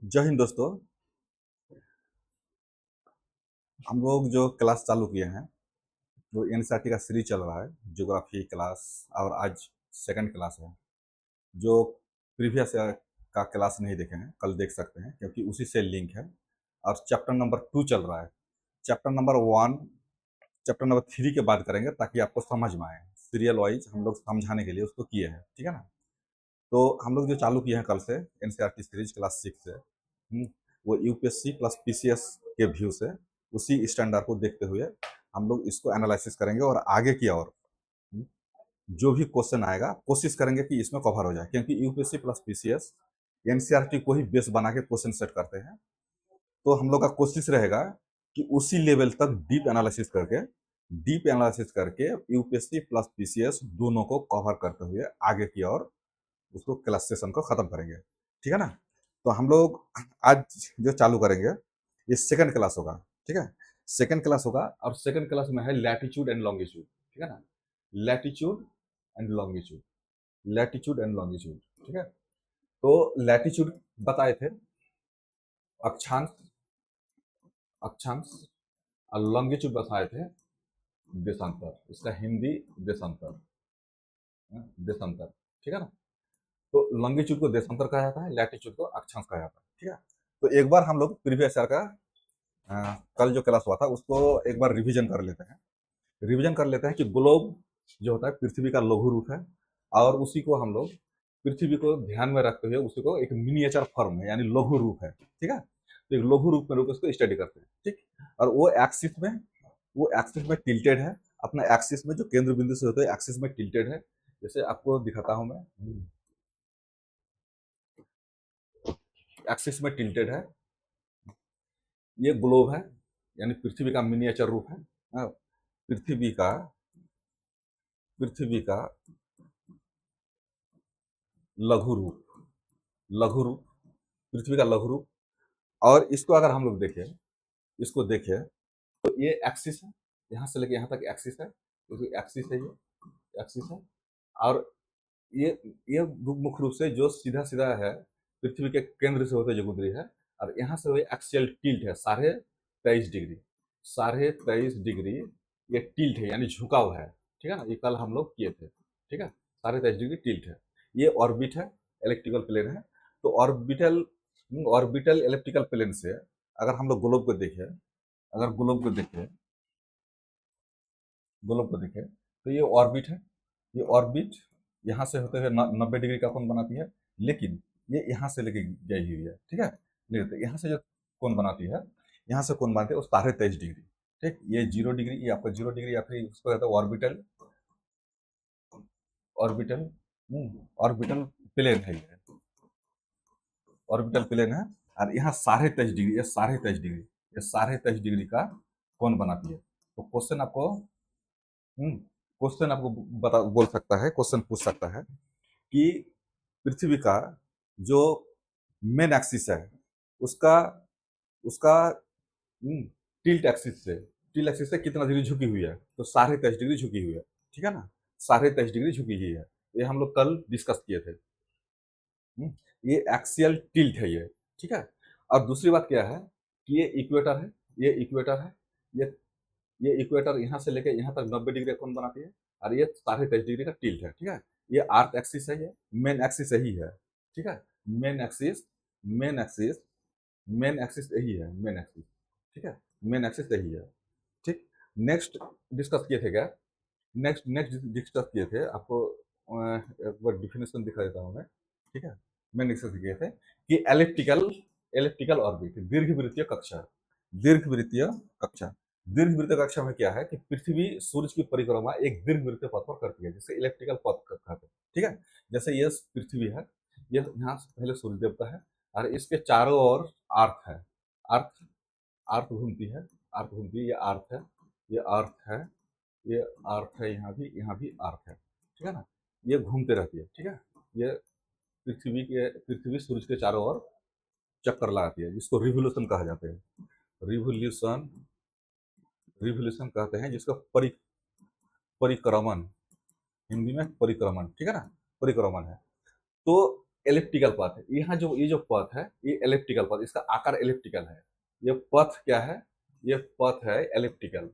जय हिंद दोस्तों। हम लोग जो क्लास चालू किए हैं वो एनसीईआरटी का सीरीज चल रहा है, ज्योग्राफी क्लास। और आज सेकंड क्लास है। जो प्रीवियस का क्लास नहीं देखे हैं कल देख सकते हैं, क्योंकि उसी से लिंक है। और चैप्टर नंबर 2 चल रहा है। चैप्टर नंबर 1, चैप्टर नंबर 3 के बाद करेंगे ताकि आपको समझ में आए। सीरियल वाइज हम लोग समझाने के लिए उसको किए हैं, ठीक है ना। तो हम लोग जो चालू किए हैं कल से एनसीईआरटी सीरीज क्लास 6 से, वो यूपीएससी प्लस पीसीएस के व्यू से उसी स्टैंडर्ड को देखते हुए हम लोग इसको एनालिसिस करेंगे। और आगे की ओर जो भी क्वेश्चन आएगा कोशिश करेंगे कि इसमें कवर हो जाए, क्योंकि यूपीएससी प्लस पीसीएस एनसीईआरटी को ही बेस बना के क्वेश्चन सेट करते हैं। तो हम लोग का कोशिश रहेगा कि उसी लेवल तक डीप एनालिसिस करके यूपीएससी प्लस पीसीएस दोनों को कवर करते हुए आगे की ओर उसको क्लास सेशन को खत्म करेंगे, ठीक है ना। तो हम लोग आज जो चालू करेंगे ये सेकंड क्लास होगा, ठीक है। सेकंड क्लास होगा और सेकंड क्लास में है लैटिट्यूड एंड लॉन्गिट्यूड, ठीक है ना। Latitude and longitude, latitude and longitude, ठीक है। तो लैटिट्यूड बताए थे अक्षांश, अक्षांश। और लॉन्गिट्यूड बताए थे देशांतर। इसका हिंदी देशांतर, देशांतर, ठीक है ना। तो लॉन्गिट्यूड को देशांतर कहा जाता है, लैटिट्यूड को अक्षांश कहा जाता है, ठीक है। तो एक बार हम लोग प्रीवियस ईयर का कल जो क्लास हुआ था उसको एक बार रिवीजन कर लेते हैं। रिवीजन कर लेते हैं कि ग्लोब जो होता है पृथ्वी का लघु रूप है, और उसी को हम लोग पृथ्वी को ध्यान में रखते हुए उसी को एक मिनिएचर फॉर्म है, यानी लघु रूप है, ठीक है। तो एक लघु रूप में उसको स्टडी करते हैं, ठीक। और वो एक्सिस में टिल्टेड है। अपना एक्सिस में जो केंद्र बिंदु से होते हैं एक्सिस में टिल्टेड है। जैसे आपको दिखाता हूं मैं, एक्सिस में टिल्टेड है। ये ग्लोब है, यानी पृथ्वी का मिनिएचर रूप है। हाँ, पृथ्वी का पृथ्वी का लघु रूप, लघु रूप, पृथ्वी का लघु रूप। और इसको अगर हम लोग देखें, इसको देखें तो ये एक्सिस है, यहाँ से लेके यहाँ तक एक्सिस है, तो एक्सिस है, ये एक्सिस है। और ये ये मुख्य रूप से जो सीधा सीधा है पृथ्वी के केंद्र से होते जो गुजरी है। और यहाँ से वो एक्सियल टिल्ट है 23.5 डिग्री, 23.5 डिग्री ये टिल्ट है, यानी झुकाव है, ठीक है ना। ये कल हम लोग किए थे, ठीक है। 23.5 डिग्री टिल्ट है। ये ऑर्बिट है, इलेक्ट्रिकल प्लेन है। तो ऑर्बिटल ऑर्बिटल इलेक्ट्रिकल प्लेन से अगर हम लोग ग्लोब को देखें, अगर ग्लोब को देखें तो ये ऑर्बिट है। ये ऑर्बिट यहाँ से होते हुए 90 डिग्री का कोण बनाती है, लेकिन ये यहाँ से लेके गई हुई है, ठीक है। लेकिन यहाँ से जो कोण बनाती है, यहाँ से कोण बनाती है वो 23.5 डिग्री, ठीक। ये 0 डिग्री, ये आपका 0 डिग्री, या फिर उसको कहते हैं ऑर्बिटल, ऑर्बिटल ऑर्बिटल प्लेन है ये, ऑर्बिटल प्लेन है। और यहाँ 23.5 डिग्री, ये 23.5 डिग्री, ये 23.5 डिग्री का कोण बनाती है। तो क्वेश्चन आपको बता बोल सकता है, क्वेश्चन पूछ सकता है कि पृथ्वी का जो मेन एक्सिस है उसका उसका टिल्ट एक्सिस से कितना डिग्री झुकी हुई है, तो 23.5 डिग्री झुकी हुई है, ठीक है ना। 23.5 डिग्री झुकी हुई है। ये हम लोग कल डिस्कस किए थे। ये एक्सियल टिल्ट है ये, ठीक है। और दूसरी बात क्या है कि ये इक्वेटर है, ये इक्वेटर है। ये ये इक्वेटर यहाँ से लेके यहाँ तक 90 डिग्री का कोण बनाती है। और ये 23.5 डिग्री का टिल्ट है, ठीक है। ये अर्थ एक्सिस है, ये मेन एक्सिस यही है, ठीक है। Main axis main axis main axis यही है, मेन एक्सिस, ठीक है। मेन एक्सिस यही है, ठीक। नेक्स्ट डिस्कस किए थे क्या, नेक्स्ट नेक्स्ट डिस्कस किए थे आपको। एक बार डिफिनेशन दिखा देता हूँ मैं, ठीक है। मैंने डिस्कस किए थे कि एलिप्टिकल एलिप्टिकल ऑर्बिट, दीर्घवृत्तीय कक्षा, दीर्घवृत्तीय कक्षा। दीर्घवृत्तीय कक्षा में क्या है कि पृथ्वी सूर्य की परिक्रमा एक दीर्घवृत्तीय पथ पर करती है, जिसे इलेक्ट्रिकल पथ कहते हैं, ठीक है। जैसे ये पृथ्वी है, ये यहाँ पहले सूर्य देवता है, और इसके चारों ओर अर्थ है, अर्थ अर्थ घूमती है, अर्थ घूमती है, ये अर्थ है, ये अर्थ है, ये अर्थ है, यहाँ भी अर्थ है, ठीक है ना। ये घूमते रहती है, ठीक है। ये पृथ्वी सूरज के चारों ओर चक्कर लगाती है, जिसको रिवोल्यूशन कहा जाता है। रिवोल्यूशन रिवोल्यूशन कहते हैं, जिसका परिक्रमण, हिंदी में परिक्रमण, ठीक है ना, परिक्रमण है। तो एलिप्टिकल पाथ है। यहाँ जो ये जो पथ है ये एलिप्टिकल पथ, इसका आकार एलिप्टिकल है। ये पथ क्या है? ये पथ है एलिप्टिकल,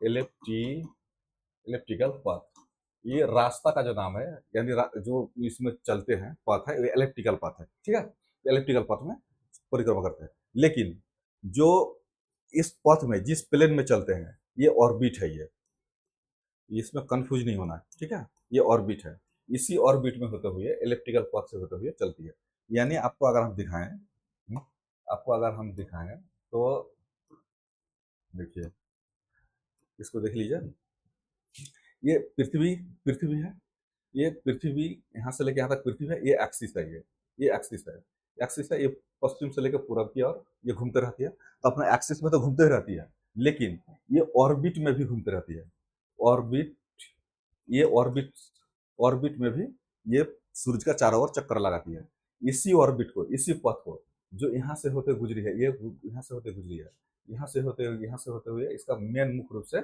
एलिप्टिकल पथ। ये रास्ता का जो नाम है, यानी जो इसमें चलते हैं पथ है, ये एलिप्टिकल पथ है। ठीक है, एलिप्टिकल पथ में परिक्रमा करते हैं। लेकिन जो इस पथ में जिस प्लेन में चलते हैं ये ऑर्बिट है। ये इसमें कंफ्यूज नहीं होना है। ठीक है, ये ऑर्बिट है। इसी ऑर्बिट में होते हुए इलेक्ट्रिकल पथ से होते हुए चलती है। यानी आपको अगर हम दिखाएं, आपको अगर हम दिखाएं तो देखिए, इसको देख लीजिए। ये पृथ्वी पृथ्वी है, ये पृथ्वी यहाँ से लेके यहाँ तक पृथ्वी है। ये एक्सिस है, ये एक्सिस है, एक्सिस है। ये पश्चिम से लेकर पूरब की ओर ये घूमते रहती है। तो अपना एक्सिस में तो घूमते ही रहती है, लेकिन ये ऑर्बिट में भी घूमते रहती है। ऑर्बिट, ये ऑर्बिट, ऑर्बिट में भी ये सूरज का चारों ओर चक्कर लगाती है। इसी ऑर्बिट को, इसी पथ को जो यहाँ से होते गुजरी है, ये यहाँ से होते गुजरी है, यहाँ से होते हुए इसका मेन मुख्य रूप से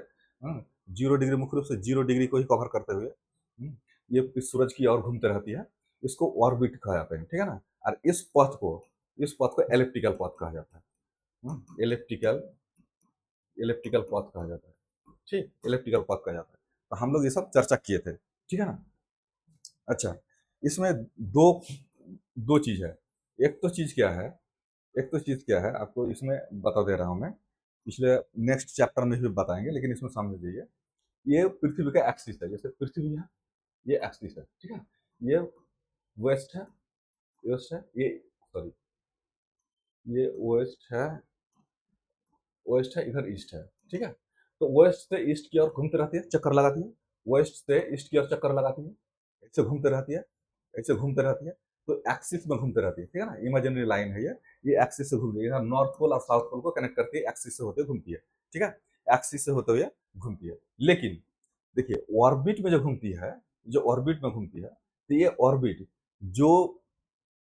0 डिग्री, मुख्य रूप से 0 डिग्री को ही कवर करते हुए ये सूरज की ओर घूमते रहती है। इसको ऑर्बिट कहा जाता है। ठीक है ना। और इस पथ को एलिप्टिकल पथ कहा जाता है। एलिप्टिकल पथ कहा जाता है। ठीक, एलिप्टिकल पथ कहा जाता है। तो हम लोग ये सब चर्चा किए थे। ठीक है ना। अच्छा, इसमें दो दो चीज है। एक तो चीज क्या है, एक तो चीज क्या है आपको इसमें बता दे रहा हूं मैं। पिछले नेक्स्ट चैप्टर में भी बताएंगे, लेकिन इसमें समझ लीजिए। ये पृथ्वी का एक्सिस है। जैसे पृथ्वी है, ये एक्सिस है। ठीक है, ये वेस्ट है, वेस्ट है, ये सॉरी, ये वेस्ट है, वेस्ट है, इधर ईस्ट है। ठीक है, तो वेस्ट से ईस्ट की ओर घूमते रहती है, चक्कर लगाती है। वेस्ट से ईस्ट की ओर चक्कर लगाती है, ऐसे घूमते रहती है, ऐसे घूमते रहती है। तो एक्सिस में घूमते रहती है। ठीक है ना, इमेजिनरी लाइन है ये एक्सिस से घूमती है। नॉर्थ पोल और साउथ पोल को कनेक्ट करके एक्सिस से होते घूमती है। ठीक है, एक्सिस से होते हुए घूमती है। लेकिन देखिए, ऑर्बिट में जो घूमती है, जो ऑर्बिट में घूमती है, तो ये ऑर्बिट जो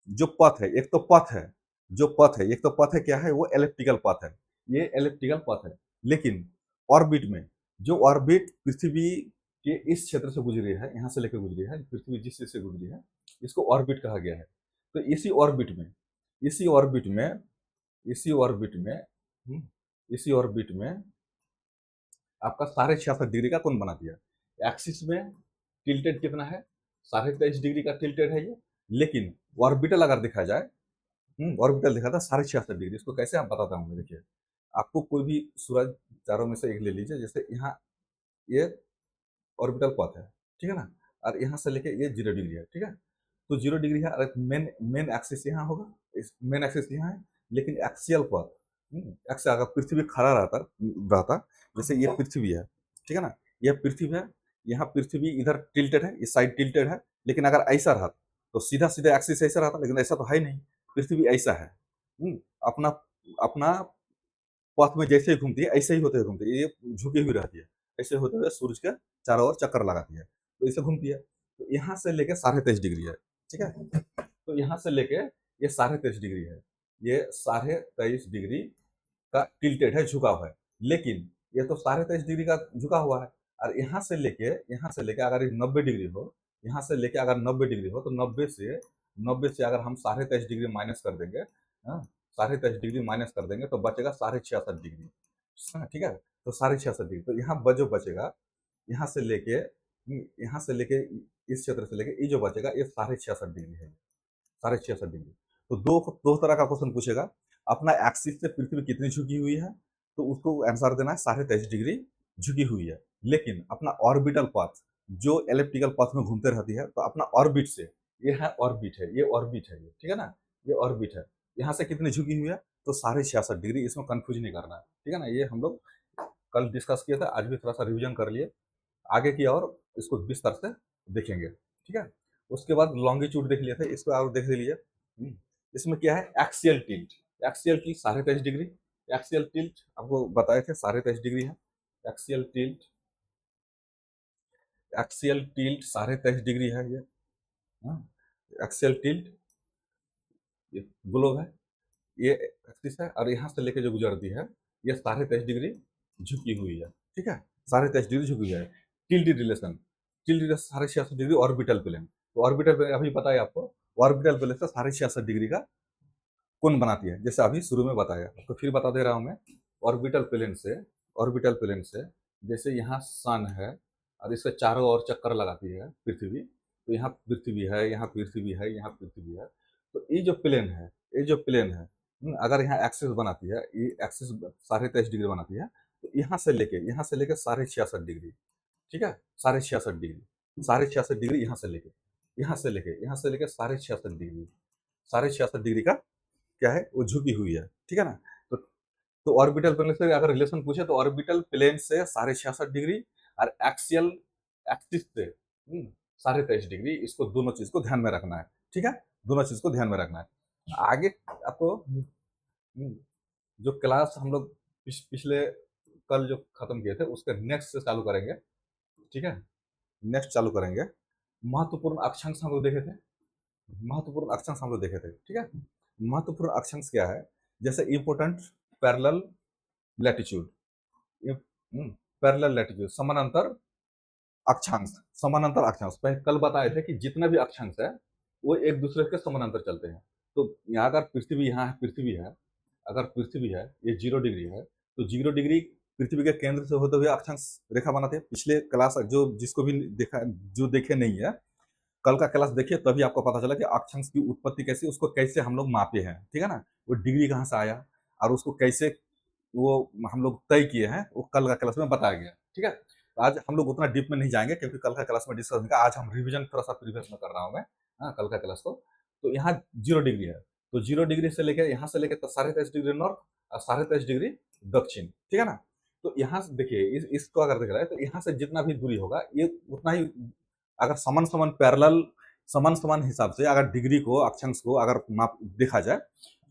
जो पथ है, एक तो पथ है, जो पथ है, एक तो पथ है, क्या है वो एलिप्टिकल पथ है। ये एलिप्टिकल पथ है। लेकिन ऑर्बिट में, जो ऑर्बिट पृथ्वी के इस क्षेत्र से गुजरी है, यहाँ से लेकर गुजरी है, पृथ्वी जिस चीज से गुजरी है, इसको ऑर्बिट कहा गया है। तो इसी ऑर्बिट में, इसी ऑर्बिट में, इसी ऑर्बिट में इसी ऑर्बिट में आपका 66.5 डिग्री का कोण बना दिया। एक्सिस में टिल्टेड कितना है? 23.5 डिग्री का टिल्टेड है ये। लेकिन ऑर्बिटल अगर देखा जाए, ऑर्बिटल देखा था 66.5 डिग्री। इसको कैसे आप बताता हूँ मैं। देखिए, आपको कोई भी सूरज चारों में से एक ले लीजिए। जैसे यहाँ ये ऑर्बिटल पथ है, ठीक है ना, और यहाँ से लेके ये 0 डिग्री है। ठीक है, तो 0 डिग्री है और मेन मेन एक्सिस यहाँ होगा, इस मेन एक्सिस यहाँ है। लेकिन एक्सियल पथ, एक्स अगर पृथ्वी खड़ा रहता, जैसे ये पृथ्वी है, ठीक है ना, ये पृथ्वी है, यहाँ पृथ्वी इधर टिल्टेड है, इस साइड टिल्टेड है। लेकिन अगर ऐसा रहा तो सीधा सीधा एक्सिस ऐसा रहता, लेकिन ऐसा तो है नहीं। पृथ्वी ऐसा है, अपना अपना पथ में जैसे ही घूमती है ऐसे ही होते हुए घूमती है। ये झुकी हुई रहती है, ऐसे होते हुए सूरज के चारों ओर चक्कर लगाती है, तो इसे घूमती है। तो यहाँ से लेके 23.5 डिग्री है। ठीक है, तो यहाँ से लेके ये 23.5 डिग्री है। ये 23.5 डिग्री का टिल्टेड है, झुका हुआ है। लेकिन ये तो 23.5 डिग्री का झुका हुआ है। और यहाँ से लेके अगर 90 डिग्री हो, यहाँ से लेके अगर 90 डिग्री हो, तो 90 से अगर हम 23.5 डिग्री माइनस कर देंगे, 23.5 डिग्री माइनस कर देंगे, तो बचेगा 66.5 डिग्री। ठीक है, तो 66.5 डिग्री। तो यहाँ जो बचेगा, यहाँ से लेके इस क्षेत्र से लेके ये जो बचेगा, ये 66.5 डिग्री है। 66.5 डिग्री। तो दो तरह का क्वेश्चन पूछेगा। अपना एक्सिस से पृथ्वी कितनी झुकी हुई है, तो उसको आंसर देना है 23.5 डिग्री झुकी हुई है। लेकिन अपना ऑर्बिटल पथ, जो एलिप्टिकल पथ में घूमते रहती है, तो अपना ऑर्बिट से, ये है ऑर्बिट है, ये ऑर्बिट है, ये ठीक है ना, ये ऑर्बिट है। यहाँ से कितनी झुकी हुई है, तो 66.5 डिग्री। इसमें कंफ्यूज नहीं करना है। ठीक है ना, ये हम लोग कल डिस्कस किया था, आज भी थोड़ा सा रिविजन कर लिए। आगे की और इसको विस्तार से देखेंगे। ठीक है, उसके बाद लॉन्गिट्यूड देख लिए थे, इसको और देख लीजिए। इसमें क्या है, axial tilt. Axial tilt 23.5 degree. Axial tilt आपको बताए थे 23.5 डिग्री है। एक्सियल टिल्ट 23.5 डिग्री है ये। एक्सियल टिल्ट, ये ग्लोब है, ये एक्सिस है, और यहाँ से लेके जो गुजरती है, ये 23.5 डिग्री झुकी हुई है। ठीक है, 23.5 डिग्री झुकी हुई है। Tilt relation 66.5 degree orbital plane. तो ऑर्बिटल प्लेन अभी पता है आपको, ऑर्बिटल प्लेन से 66.5 डिग्री का कोण बनाती है, जैसे अभी शुरू में बताया। तो फिर बता दे रहा हूँ मैं, ऑर्बिटल प्लेन से, ऑर्बिटल प्लेन से जैसे यहाँ सन है और इसके चारों ओर चक्कर लगाती है पृथ्वी, तो यहाँ पृथ्वी है, यहाँ पृथ्वी है, यहाँ पृथ्वी है। तो ये जो प्लेन है, ये जो प्लेन है, अगर यहाँ एक्सिस बनाती है, ये एक्सिस 23.5 डिग्री बनाती है, तो यहाँ से लेके 66.5 डिग्री, ठीक है, 66.5 डिग्री, 66.5 डिग्री यहाँ से लेके, यहाँ से लेके 66.5 डिग्री, 66.5 डिग्री का क्या है, वो झुकी हुई है, ठीक है ना। तो ऑर्बिटल प्लेन से अगर रिलेशन पूछे तो ऑर्बिटल प्लेन से 66.5 डिग्री और एक्सियल एक्सिस से 23.5 डिग्री, इसको दोनों चीज को ध्यान में रखना है, ठीक है, दोनों चीज को ध्यान में रखना है। आगे आपको जो क्लास हम लोग पिछले कल जो खत्म किए थे उसके नेक्स्ट से चालू करेंगे, ठीक है, नेक्स्ट चालू करेंगे। महत्वपूर्ण अक्षांश हम लोग देखे थे, महत्वपूर्ण अक्षांश हम लोग देखे थे, ठीक है। महत्वपूर्ण अक्षांश क्या है, जैसे important parallel latitude, parallel latitude, समानांतर अक्षांश, समानांतर अक्षांश पहले कल बताए थे कि जितने भी अक्षांश है वो एक दूसरे के समानांतर चलते हैं। तो यहाँ अगर पृथ्वी, यहाँ पृथ्वी है, अगर पृथ्वी है, ये 0 डिग्री है, तो 0 डिग्री पृथ्वी के केंद्र से होते हुए अक्षांश रेखा बनाते हैं। पिछले क्लास जो जिसको भी देखा, जो देखे नहीं है, कल का क्लास देखिए, तभी आपको पता चला कि अक्षांश की उत्पत्ति कैसी, उसको कैसे हम लोग मापे हैं, ठीक है ना, वो डिग्री कहाँ से आया और उसको कैसे वो हम लोग तय किए हैं, वो कल का क्लास में बताया गया, ठीक है। तो आज हम लोग उतना डीप में नहीं जाएंगे क्योंकि कल का क्लास में डिस्कस होगा, आज हम रिवीजन थोड़ा सा प्रीवियस में कर रहा हूँ मैं, हाँ, कल का क्लास को। तो यहाँ 0 डिग्री है, तो 0 डिग्री से लेकर यहाँ से लेकर 23.5 डिग्री नॉर्थ और 23.5 डिग्री दक्षिण, ठीक है ना। तो यहाँ से देखिए, इसको अगर देख रहा है तो यहाँ से जितना भी दूरी होगा ये उतना ही, अगर समान समान पैरेलल, समान समान हिसाब से अगर डिग्री को, अक्षांश को अगर माप देखा जाए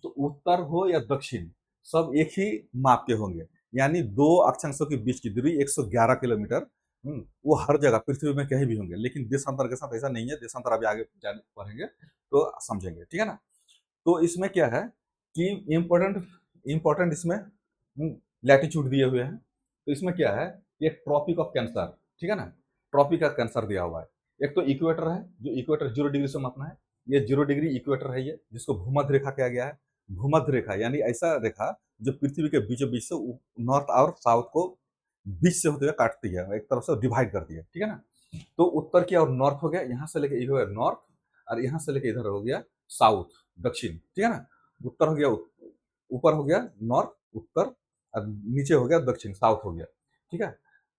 तो उत्तर हो या दक्षिण सब एक ही माप के होंगे, यानी दो अक्षांशों के बीच की दूरी 111 किलोमीटर, वो हर जगह पृथ्वी में कहीं भी होंगे। लेकिन देशांतर के साथ ऐसा नहीं है, देशांतर अभी आगे पढ़ेंगे तो समझेंगे, ठीक है ना। तो इसमें क्या है कि इम्पोर्टेंट इसमें लैटिट्यूड दिए हुए हैं। तो इसमें क्या है, ये ट्रॉपिक ऑफ कैंसर, ठीक है ना, ट्रॉपिक ऑफ कैंसर दिया हुआ है। एक तो इक्वेटर है, जो इक्वेटर 0 डिग्री से मापना है, ये 0 डिग्री इक्वेटर है, ये जिसको भूमध्य रेखा कहा गया है। भूमध्य रेखा यानी ऐसा रेखा जो पृथ्वी के बीचों बीच से नॉर्थ और साउथ को बीच से होते हुए काटती है, एक तरफ से डिवाइड करती है, ठीक है ना। तो उत्तर की और नॉर्थ हो गया, यहाँ से लेके इधर नॉर्थ और यहाँ से लेके इधर हो गया साउथ, दक्षिण, ठीक है ना। उत्तर हो गया, ऊपर हो गया नॉर्थ, उत्तर, और नीचे हो गया दक्षिण, साउथ हो गया, ठीक है।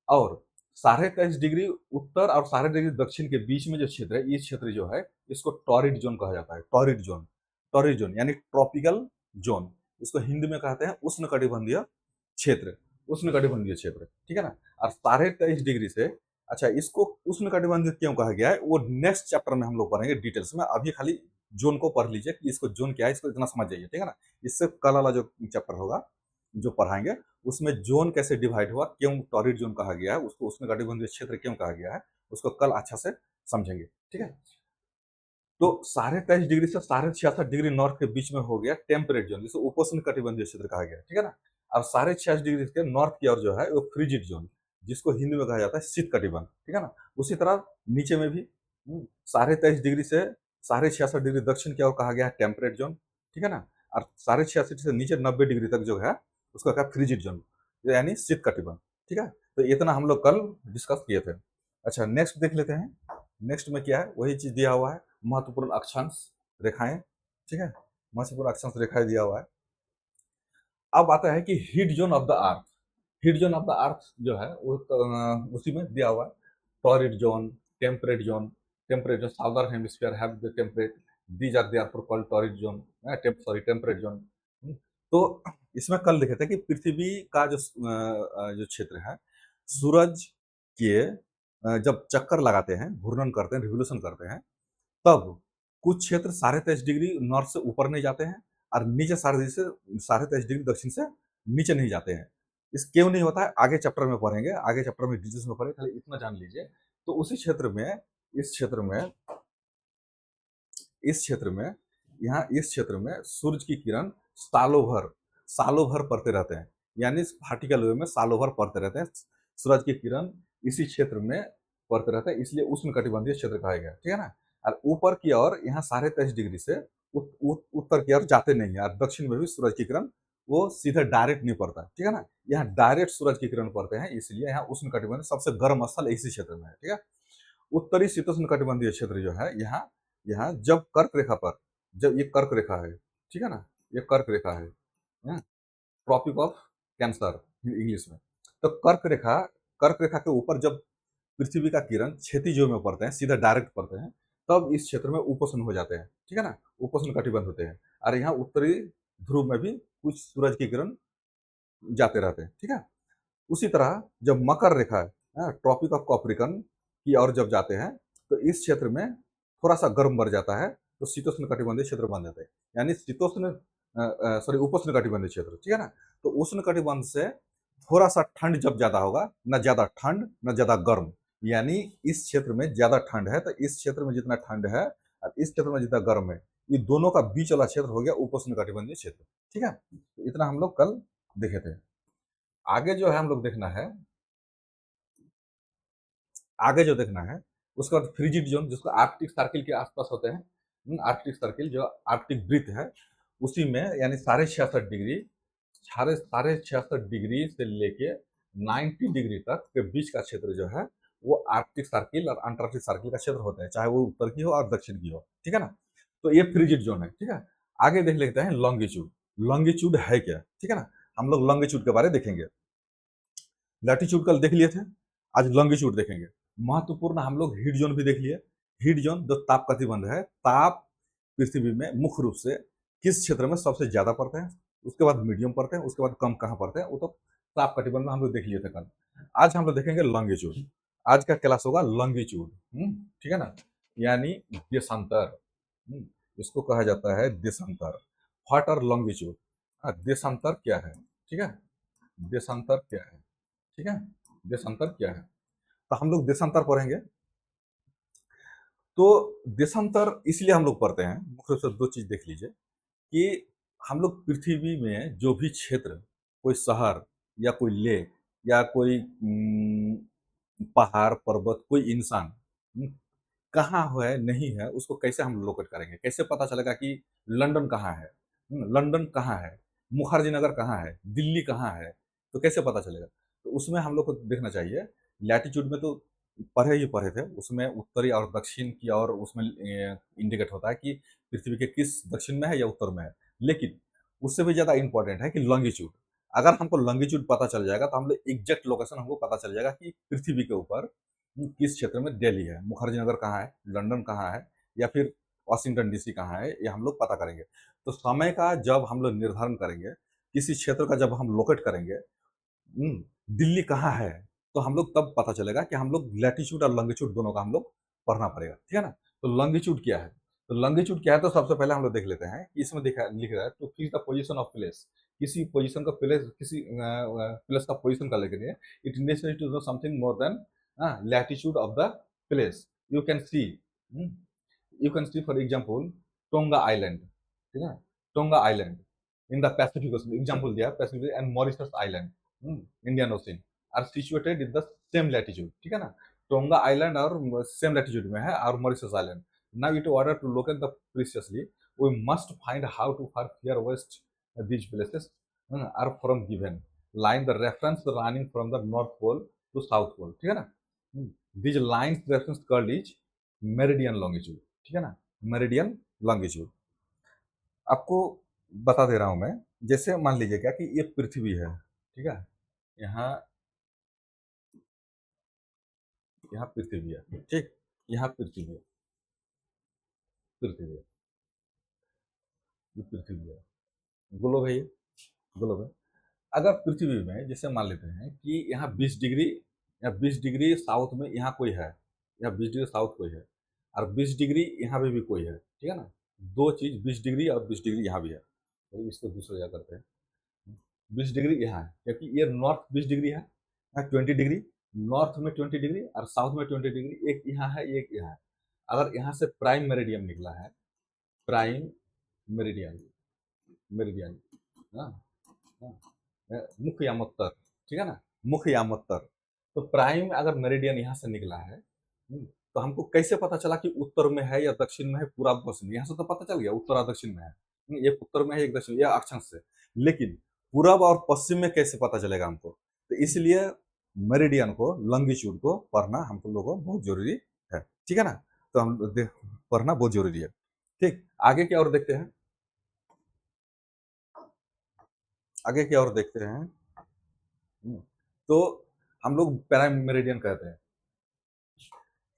और 23.5 डिग्री उत्तर और 23.5 डिग्री दक्षिण के बीच में जो क्षेत्र है, ये क्षेत्र जो है इसको टॉरिड जोन कहा जाता है। टॉरिड जोन, टॉरिड जोन यानी ट्रॉपिकल जोन, इसको हिंदी में कहते हैं उष्णकटिबंधीय क्षेत्र, उष्णकटिबंधीय क्षेत्र, ठीक है ना। और 23.5 डिग्री से, अच्छा, इसको उष्णकटिबंधीय क्यों कहा गया है वो नेक्स्ट चैप्टर में हम लोग पढ़ेंगे डिटेल्स में। अभी खाली जोन को पढ़ लीजिए कि इसको जोन क्या है, इसको इतना समझ जाइए, ठीक है ना। इससे कल वाला जो चैप्टर होगा जो पढ़ाएंगे उसमें जोन कैसे डिवाइड हुआ, क्यों टॉरिड जोन कहा गया है, उसको उष्णकटिबंधीय क्षेत्र क्यों कहा गया है, उसको कल अच्छा से समझेंगे, ठीक है। तो 23.5 डिग्री से 66.5 डिग्री नॉर्थ के बीच में हो गया टेम्परेट जोन, जिसे उपोष्ण कटिबंधीय क्षेत्र कहा गया, ठीक है ना। अब 66.5 डिग्री के नॉर्थ की ओर जो है वो फ्रिजिड जोन, जिसको हिंदी में कहा जाता है शीत कटिबंध, ठीक है ना। उसी तरह नीचे में भी 23.5 डिग्री से 66.5 डिग्री दक्षिण की ओर कहा गया है टेम्परेट जोन, ठीक है ना। और 66 से नीचे 90 डिग्री तक जो है उसको कहा फ्रिजिड जोन, यानी शीत कटिबंध, ठीक है। तो इतना हम लोग कल डिस्कस किए थे। अच्छा, नेक्स्ट देख लेते हैं। नेक्स्ट में क्या है, वही चीज दिया हुआ है, महत्वपूर्ण अक्षांश रेखाएं, ठीक है, महत्वपूर्ण अक्षांश रेखाएं दिया हुआ है। अब आता है कि heat zone of the earth, heat zone of the earth जो है वो उसी में दिया हुआ है। Torrid zone, temperate zone, temperate zone, southern hemisphere have the temperate, these are therefore called torrid zone, temperate zone. तो इसमें कल देखे थे कि पृथ्वी का जो क्षेत्र है, सूरज के जब चक्कर लगाते हैं, घूर्णन करते हैं, रिवोल्यूशन करते हैं, तब कुछ क्षेत्र 23.5 डिग्री नॉर्थ से ऊपर नहीं जाते हैं और नीचे 23.5 डिग्री दक्षिण से नीचे नहीं जाते हैं। इस क्यों नहीं होता है आगे चैप्टर में पढ़ेंगे, आगे चैप्टर में डिटेल्स में पढ़ेंगे, खाली इतना जान लीजिए। तो उसी क्षेत्र में, इस क्षेत्र में, इस क्षेत्र में, यहाँ इस क्षेत्र में सूरज की किरण सालों भर पड़ते रहते हैं, यानी वर्टिकल वे में सालों भर पड़ते रहते हैं। सूरज की किरण इसी क्षेत्र में पड़ते रहते हैं, इसलिए उष्णकटिबंधीय क्षेत्र कहा गया, ठीक है ना। और ऊपर की ओर यहाँ 23.5 डिग्री से उत्तर की ओर जाते नहीं है, और दक्षिण में भी सूरज की किरण वो सीधे डायरेक्ट नहीं पड़ता, ठीक है ना। यहाँ डायरेक्ट सूरज की किरण पड़ते हैं, इसलिए यहाँ उष्ण कटिबंध सबसे गर्म स्थल इसी क्षेत्र में है, ठीक है। उत्तरी शीतोष्ण कटिबंधीय क्षेत्र जो है, यहाँ यहाँ जब कर्क रेखा पर, जब ये कर्क रेखा है, ठीक है ना, ये कर्क रेखा है, ट्रॉपिक ऑफ कैंसर इंग्लिश में। तो कर्क रेखा के ऊपर जब पृथ्वी का किरण क्षैतिजों में पड़ते हैं, सीधा डायरेक्ट पड़ते हैं, तब इस क्षेत्र में उपोष्ण हो जाते हैं, ठीक है ना, उपोष्ण कटिबंध होते हैं। और यहाँ उत्तरी ध्रुव में भी कुछ सूरज की किरण जाते रहते हैं, ठीक है। उसी तरह जब मकर रेखा है, ट्रॉपिक ऑफ कैप्रिकॉर्न की ओर जब जाते हैं, तो इस क्षेत्र में थोड़ा सा गर्म बढ़ जाता है, तो शीतोष्ण कटिबंधीय क्षेत्र बन जाते हैं, यानी शीतोष्ण सॉरी उपोष्ण कटिबंधीय क्षेत्र, ठीक है ना। तो उष्ण कटिबंध से थोड़ा सा ठंड जब ज्यादा होगा, न ज्यादा ठंड न ज्यादा गर्म, यानी इस क्षेत्र में ज्यादा ठंड है, तो इस क्षेत्र में जितना ठंड है और इस क्षेत्र में जितना गर्म है, ये दोनों का बीच वाला क्षेत्र हो गया उपोष्ण कटिबंधीय क्षेत्र, ठीक है। तो इतना हम लोग कल देखे थे। आगे जो है हम लोग देखना है, आगे जो देखना है उसके बाद फ्रिजिड जोन, जिसको आर्कटिक सर्किल के आसपास होते हैं, आर्कटिक सर्किल जो आर्कटिक वृत्त है, उसी में यानी 66.5 डिग्री, साढ़े 66 डिग्री से लेके 90 डिग्री तक के बीच का क्षेत्र जो है, वो आर्कटिक सर्किल और अंटार्कटिक सर्किल का क्षेत्र होता है, चाहे वो उत्तर की हो और दक्षिण की हो, ठीक है ना। तो ये फ्रिजिड जोन है, ठीक है। आगे देख लेते हैं लॉन्गिट्यूड। लॉन्गिट्यूड है क्या, ठीक है ना, हम लोग लॉन्गिट्यूड के बारे में देखेंगे। लैटिट्यूड कल देख लिए थे, आज लॉन्गिट्यूड देखेंगे। महत्वपूर्ण हम लोग हीट जोन भी देख लिए। हीट जोन जो ताप कटिबंध है, ताप पृथ्वी में मुख्य रूप से किस क्षेत्र में सबसे ज्यादा पड़ते हैं, उसके बाद मीडियम पड़ते हैं, उसके बाद कम कहाँ पड़ते हैं, वो तो ताप कटिबंध में हम लोग देख लिए थे कल। आज हम लोग देखेंगे लॉन्गिट्यूड। आज का क्लास होगा लॉन्गिट्यूड, ठीक है ना, यानी देशांतर। इसको कहा जाता है देशांतर। व्हाट आर लॉन्गिट्यूड, देशांतर क्या है, ठीक है, देशांतर क्या है, ठीक है, देशांतर क्या है। तो हम लोग देशांतर पढ़ेंगे। तो देशांतर इसलिए हम लोग पढ़ते हैं, मुख्य रूप से दो चीज देख लीजिए कि हम लोग पृथ्वी में जो भी क्षेत्र, कोई शहर या कोई लेक या कोई पहाड़ पर्वत, कोई इंसान कहाँ है नहीं है, उसको कैसे हम लोकेट करेंगे, कैसे पता चलेगा कि लंदन कहाँ है, लंदन कहाँ है, मुखर्जी नगर कहाँ है, दिल्ली कहाँ है, तो कैसे पता चलेगा। तो उसमें हम लोग को देखना चाहिए। लैटिट्यूड में तो पढ़े थे, उसमें उत्तरी और दक्षिण की और उसमें इंडिकेट होता है कि पृथ्वी के किस दक्षिण में है या उत्तर में है। लेकिन उससे भी ज़्यादा इंपॉर्टेंट है कि लॉन्गिट्यूड। अगर हमको लॉन्गिट्यूड पता चल जाएगा तो हम लोग एग्जैक्ट लोकेशन हमको पता चल जाएगा कि पृथ्वी के ऊपर किस क्षेत्र में दिल्ली है, मुखर्जी नगर कहाँ है, लंदन कहाँ है, या फिर वाशिंगटन डीसी कहाँ है, ये हम लोग पता करेंगे। तो समय का जब हम लोग निर्धारण करेंगे, किसी क्षेत्र का जब हम लोकेट करेंगे, दिल्ली कहाँ है, तो हम लोग तब पता चलेगा कि हम लोग लैटिट्यूड और लॉन्गिट्यूड दोनों का हम लोग पढ़ना पड़ेगा, ठीक है ना। तो लॉन्गिट्यूड क्या है, तो लॉन्गिट्यूड क्या है, तो सबसे पहले हम लोग देख लेते हैं कि इसमें लिख रहा है to fix the position of place. किसी पोजीशन का प्लेस, किसी प्लेस का पोजीशन का लेके it necessary to know something more than latitude of the place. You can see, you can see for example Tonga island, ठीक है, Tonga island in the Pacific ocean, example दिया Pacific, and Mauritius island, Indian ocean are situated in the same latitude, ठीक है ना। Tonga island और same latitude में है, और Mauritius island. Now in order to locate the precisely we must find how to far fear west these places are from given line the reference running from the north pole to south pole, ठीक है ना। these lines reference called is meridian longitude, ठीक है ना, meridian longitude. आपको बता दे रहा हूं मैं, जैसे मान लीजिएगा कि ये पृथ्वी है, ठीक है, यहाँ यहाँ पृथ्वी है, ठीक, यहाँ पृथ्वी है, पृथ्वी है, ये पृथ्वी है, ग्लोब है, ये ग्लोब है। अगर पृथ्वी में जैसे मान लेते हैं कि यहाँ 20 डिग्री या 20 डिग्री साउथ में यहाँ कोई है, या 20 डिग्री साउथ कोई है, और 20 डिग्री यहाँ पे भी कोई है, ठीक है ना, दो चीज 20 डिग्री और 20 डिग्री यहाँ भी है, तो इसको दूसरा क्या करते हैं, 20 डिग्री यहाँ है क्योंकि ये नॉर्थ 20 डिग्री है, यहाँ 20 डिग्री, नॉर्थ में 20 डिग्री और साउथ में 20 डिग्री, एक यहाँ है एक यहाँ है। अगर यहाँ से प्राइम मेरिडियन निकला है, प्राइम मेरिडियन, मेरिडियन, हाँ, मुख्य यामोत्तर, ठीक है ना, मुख्य यामोत्तर। तो प्राइम अगर मेरिडियन यहाँ से निकला है, तो हमको कैसे पता चला कि उत्तर में है या दक्षिण में है, पूर्व पश्चिम? यहाँ से तो पता चल गया उत्तर और दक्षिण में है। एक उत्तर में है, एक दक्षिण, यह अक्षांश से। लेकिन पूरब और पश्चिम में कैसे पता चलेगा हमको? तो इसलिए मेरिडियन को, लॉन्गिट्यूड को पढ़ना हम लोगों को बहुत जरूरी है। ठीक है ना? तो हम पढ़ना बहुत जरूरी है। ठीक, आगे क्या और देखते हैं, आगे क्या और देखते हैं। तो हम लोग प्राइम मेरिडियन कहते हैं।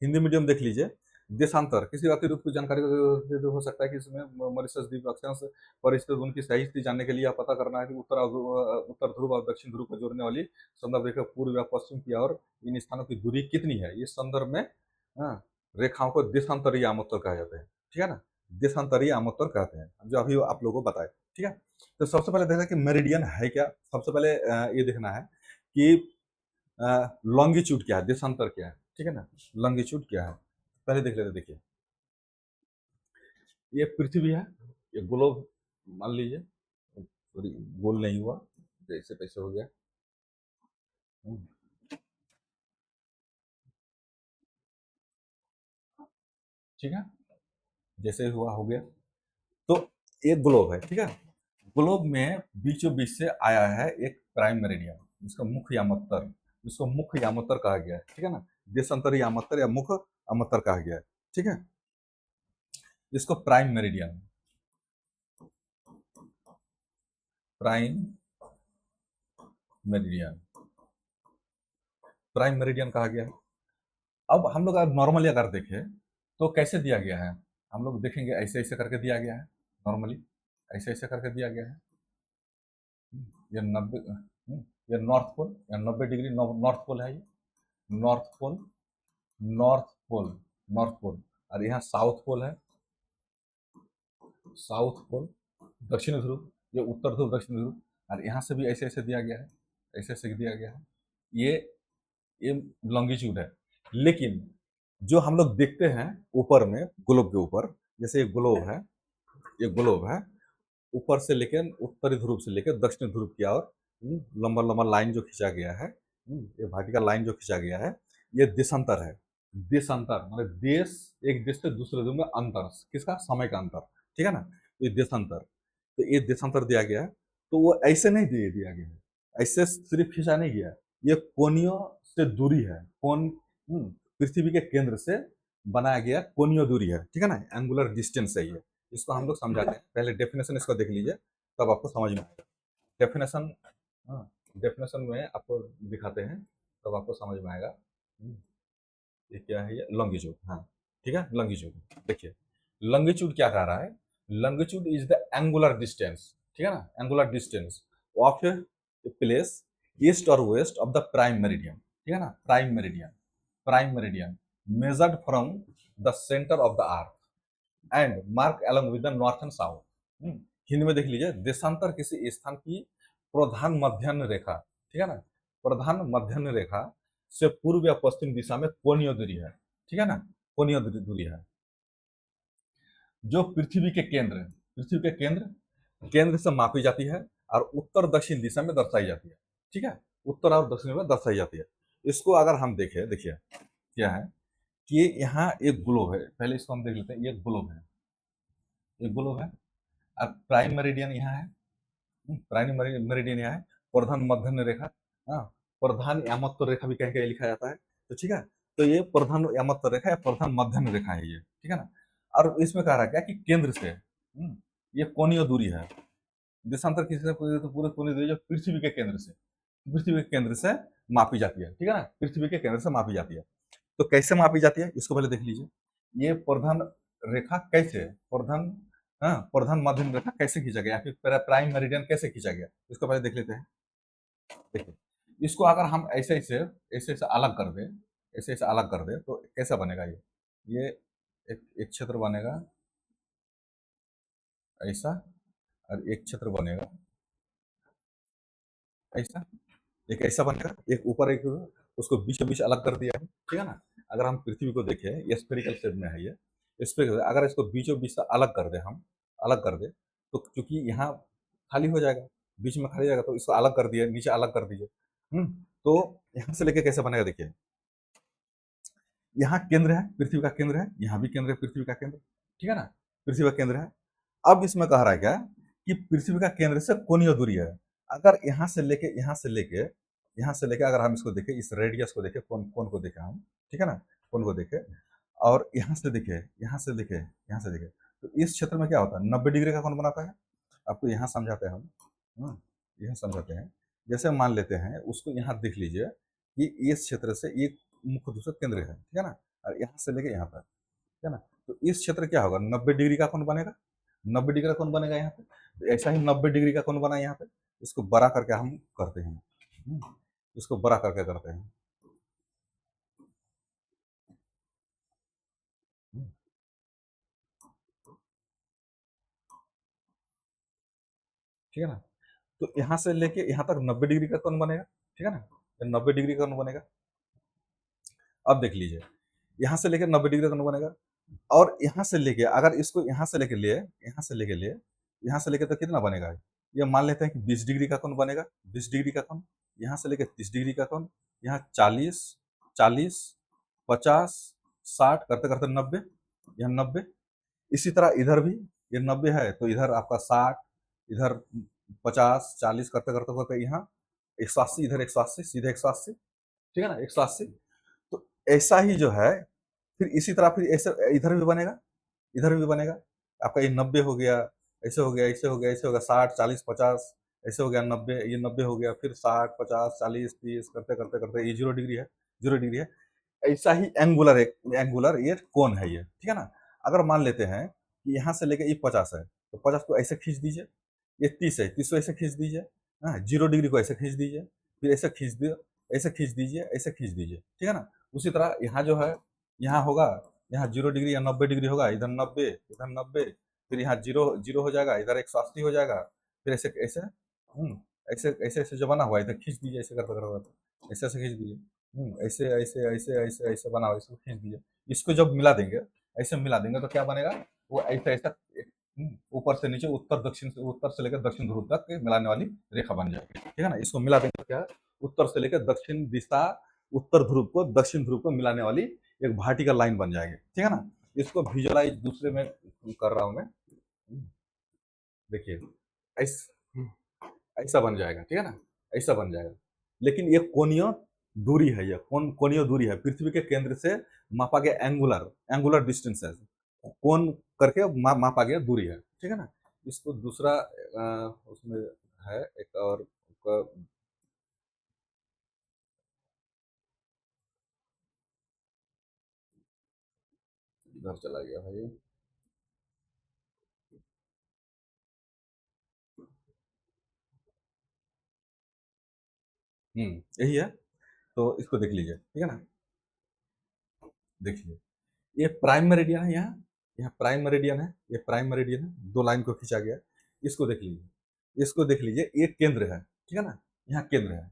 हिंदी मीडियम देख लीजिए। देशांतर किसी वाक्य रूप की जानकारी हो सकता है कि इसमें मॉरिशस द्वीप अक्षांश पर स्थित उनकी सही स्थिति जानने के लिए यह पता करना है कि उत्तर ध्रुव और दक्षिण ध्रुव को जोड़ने वाली संदर्भ रेखा पूर्व या पश्चिम की और इन स्थानों की दूरी कितनी है। इस संदर्भ में रेखाओं को देशांतरीय आमोत्तर कहा जाता है। ठीक है ना? देशांतरीय आमोत्तर कहते हैं, जो अभी आप लोगों को बताए। ठीक है, तो सबसे पहले देखना कि मेरिडियन है क्या। सबसे पहले ये देखना है कि लॉन्गिट्यूड क्या है, देशांतर क्या है। ठीक है ना? लॉन्गिट्यूड क्या है पहले देख लेते। देखिए, ये पृथ्वी है, ये ग्लोब मान लीजिए, सॉरी गोल नहीं हुआ, जैसे तैसे हो गया। ठीक है, जैसे हुआ हो गया। तो एक ग्लोब है। ठीक है, ग्लोब में बीचों बीच से आया है एक प्राइम मेरिडियन, जिसका मुख्य यामोत्तर, जिसको मुख्य यामोत्तर कहा गया है। ठीक है ना? देशांतरी यामोत्तर या मुख्य यामोत्तर कहा गया है। ठीक है, जिसको prime meridian, prime meridian, prime meridian कहा गया है। अब हम लोग अगर नॉर्मली अगर देखें तो कैसे दिया गया है, हम लोग देखेंगे ऐसे ऐसे करके दिया गया है। नॉर्मली ऐसे ऐसे करके दिया गया है। ये 90, ये नॉर्थ पोल या 90 डिग्री नॉर्थ पोल है। ये north pole, north pole, north pole. और यहाँ साउथ पोल है, साउथ पोल, दक्षिण ध्रुव, ये उत्तर ध्रुव, दक्षिण ध्रुव। और यहाँ से भी ऐसे ऐसे दिया गया है, ऐसे ऐसे दिया गया है। ये लॉन्गिट्यूड है। लेकिन जो हम लोग देखते हैं ऊपर में, ग्लोब के ऊपर, जैसे ये ग्लोब है, ये ग्लोब है, ऊपर से लेकर उत्तरी ध्रुव से लेकर दक्षिण ध्रुव की ओर लंबा लंबा लाइन जो खींचा गया है, ये वर्टिकल लाइन जो खींचा गया है, ये देशांतर है। देशांतर मतलब देश, एक देश से दूसरे देश में अंतर, किसका? समय का अंतर। ठीक है ना? तो ये देशांतर, तो ये देशांतर दिया गया है। तो वो ऐसे नहीं दिया गया है, ऐसे सिर्फ खींचा नहीं गया है, ये कोणीय से दूरी है। कोण पृथ्वी के केंद्र से बनाया गया कोणीय दूरी है। ठीक है ना? एंगुलर डिस्टेंस है ये। इसको हम लोग समझाते हैं। पहले डेफिनेशन इसको देख लीजिए, तब आपको समझ में आएगा। डेफिनेशन, हाँ, डेफिनेशन में आपको दिखाते हैं, तब आपको समझ में आएगा। ये क्या है? ये लॉन्गिट्यूड। हाँ, ठीक है, लॉन्गिट्यूड। देखिए, लॉन्गिट्यूड क्या कह रहा है? Longitude is the angular distance, ठीक है ना, angular distance of a place east और west of the prime meridian. ठीक है ना? Prime meridian, prime meridian measured from the centre of the earth and mark along with the north and south. Hindi में देख लीजिए, देशांतर किसी स्थान की प्रधान मध्याह्न रेखा, ठीक है ना, प्रधान मध्याह्न रेखा से पूर्व या पश्चिम दिशा में कोणीय दूरी है। ठीक है ना? कोणीय दूरी है जो पृथ्वी के केंद्र, पृथ्वी के केंद्र से मापी जाती है और उत्तर दक्षिण दिशा में दर्शाई जाती है। ठीक है? उत्तर और दक्षिण में दर्शाई जाती है। इसको अगर हम देखें, देखिए क्या है कि यहाँ एक ग्लोब है। पहले इसको हम देख लेते हैं। ये ग्लोब है, एक ग्लोब है। अब प्राइम मेरिडियन यहाँ है, प्राइम मेरिडियन यहाँ है। प्रधान मध्याह्न रेखा, हाँ, प्रधान यामत्व रेखा भी कहीं कहीं लिखा जाता है। तो ठीक है, तो ये प्रधान यामत्व रेखा या प्रधान मध्याह्न रेखा है ये। ठीक है ना? और इसमें कह रहा है क्या कि केंद्र से ये कोणीय दूरी है। देशांतर किसी से पूरे कोणीय दूरी जो पृथ्वी के केंद्र से, पृथ्वी के केंद्र से मापी जाती है। ठीक है ना? पृथ्वी के केंद्र से मापी जाती है। तो कैसे मापी जाती है इसको पहले देख लीजिए। ये प्रधान रेखा कैसे, प्रधान, हाँ, प्रधान मध्याह्न रेखा कैसे खींचा गया, फिर प्राइम मेरिडियन कैसे खींचा गया, इसको पहले देख लेते हैं। देखिए, इसको अगर हम ऐसे ऐसे ऐसे ऐसे अलग कर दें, ऐसे ऐसे अलग कर दें, तो कैसा बनेगा ये एक क्षेत्र बनेगा ऐसा, और एक क्षेत्र बनेगा ऐसा, एक ऐसा बनेगा, एक ऊपर एक, उसको बीचों बीच अलग कर दिया है। ठीक है ना? अगर हम पृथ्वी को देखें, ये स्फेरिकल शेप में है, ये स्फेरिकल, अगर इसको बीचों बीच से अलग कर दे, हम अलग कर दे, तो क्योंकि यहाँ खाली हो जाएगा, बीच में खाली जाएगा, तो इसको अलग कर दिए, नीचे अलग कर दीजिए। तो यहाँ से लेके कैसे बनेगा देखिए, यहाँ केंद्र है, पृथ्वी का केंद्र है, यहाँ भी केंद्र है, पृथ्वी का केंद्र, ठीक है ना, पृथ्वी का केंद्र है। अब इसमें कह रहा है क्या कि पृथ्वी का केंद्र से कोणीय दूरी है। अगर यहाँ से लेके अगर हम इसको देखें, इस रेडियस को देखें, कोण को देखें हम, ठीक है ना, कोण को देखें, और यहाँ से देखें, तो इस क्षेत्र में क्या होता है, 90 डिग्री का कोण बनाता है। आपको यहाँ समझाते हैं हम, यहाँ समझाते हैं। जैसे मान लेते हैं, उसको यहाँ देख लीजिए कि इस क्षेत्र से एक मुख्य दूसरा केंद्र है, ठीक है ना, और यहाँ से लेके यहाँ तक, ठीक है ना, तो इस क्षेत्र क्या होगा, 90 डिग्री का कोण बनेगा, 90 डिग्री का कोण बनेगा यहाँ पे। तो ऐसा ही 90 डिग्री का कोण बना यहाँ पे, इसको बड़ा करके हम करते हैं, इसको बड़ा करके करते हैं, ठीक है ना। तो यहाँ से लेके यहाँ तक 90 डिग्री का कोण बनेगा, ठीक है ना, 90 डिग्री का कोण बनेगा। अब देख लीजिए, यहाँ से लेके 90 डिग्री का कोण बनेगा, और यहाँ से लेके अगर इसको यहाँ से लेके तो कितना बनेगा, ये मान लेते हैं कि 20 डिग्री का कोण बनेगा, 20 डिग्री का कोण, यहाँ से लेके 30 डिग्री का कोण, यहाँ 40, 40, 50, 60 करते करते 90, यहाँ 90। इसी तरह इधर भी ये 90 है, तो इधर आपका 60, इधर 50, 40 करते करते करते यहाँ 180, इधर 180, सीधे 180, ठीक है ना, 180। तो ऐसा ही जो है, फिर इसी तरह फिर ऐसे इधर भी बनेगा, इधर भी बनेगा। आपका ये 90 हो गया, ऐसे हो गया, ऐसे हो गया, ऐसे हो गया, 60, 40, 50, ऐसे हो गया 90, ये 90 हो गया, फिर 60, 50, 40, 30 करते करते करते ये 0 डिग्री है, 0 डिग्री है। ऐसा ही एंगुलर ये कोण है ये, ठीक है ना। अगर मान लेते हैं कि यहाँ से लेके ये 50 है, तो 50 को ऐसे खींच दीजिए, ये 30 है, 30 को ऐसे खींच दीजिए, हाँ, 0 डिग्री को ऐसे खींच दीजिए, फिर ऐसे खींच दिए, ऐसे खींच दीजिए, ऐसे खींच दीजिए, ठीक है ना। उसी तरह यहाँ जो है, यहाँ होगा, यहाँ 0 डिग्री या 90 डिग्री होगा, इधर 90, इधर 90, फिर यहाँ जीरो जीरो हो जाएगा, इधर 180 हो जाएगा, फिर ऐसे ऐसे ऐसे ऐसे ऐसे जो बना हुआ है, इधर खींच दीजिए, ऐसे करते करते ऐसे ऐसे खींच दीजिए, ऐसे ऐसे ऐसे ऐसे ऐसे बना हुआ है, इसको खींच दीजिए। इसको जब मिला देंगे, ऐसे मिला देंगे, तो क्या बनेगा, वो ऐसा ऐसा ऊपर से नीचे, उत्तर से लेकर दक्षिण ध्रुव तक मिलाने वाली रेखा बन जाएगी, ठीक है ना। इसको मिला देंगे तो क्या है, उत्तर से लेकर दक्षिण दिशा, उत्तर ध्रुव को दक्षिण ध्रुव को मिलाने वाली एक वर्टिकल लाइन बन जाएगी, ठीक है ना। इसको विजुअलाइज दूसरे में कर रहा हूं मैं, देखिए ऐसा बन जाएगा, ठीक है ना, ऐसा बन जाएगा। लेकिन ये कोणीय दूरी है, ये कोणीय दूरी है, पृथ्वी के केंद्र से मापा गया एंगुलर डिस्टेंस है, कोण करके मापा गया दूरी है, ठीक है ना। इसको दूसरा उसमें है एक और इधर चला गया भाई, यही है। तो इसको देख लीजिए, ठीक है ना, देखिए ये प्राइम मेरिडियन है, यहाँ प्राइम मेरिडियन है, ये प्राइम मेरिडियन है, दो लाइन को खींचा गया। इसको देख लीजिए, इसको देख लीजिए, ये केंद्र है, ठीक है ना, यहाँ केंद्र है,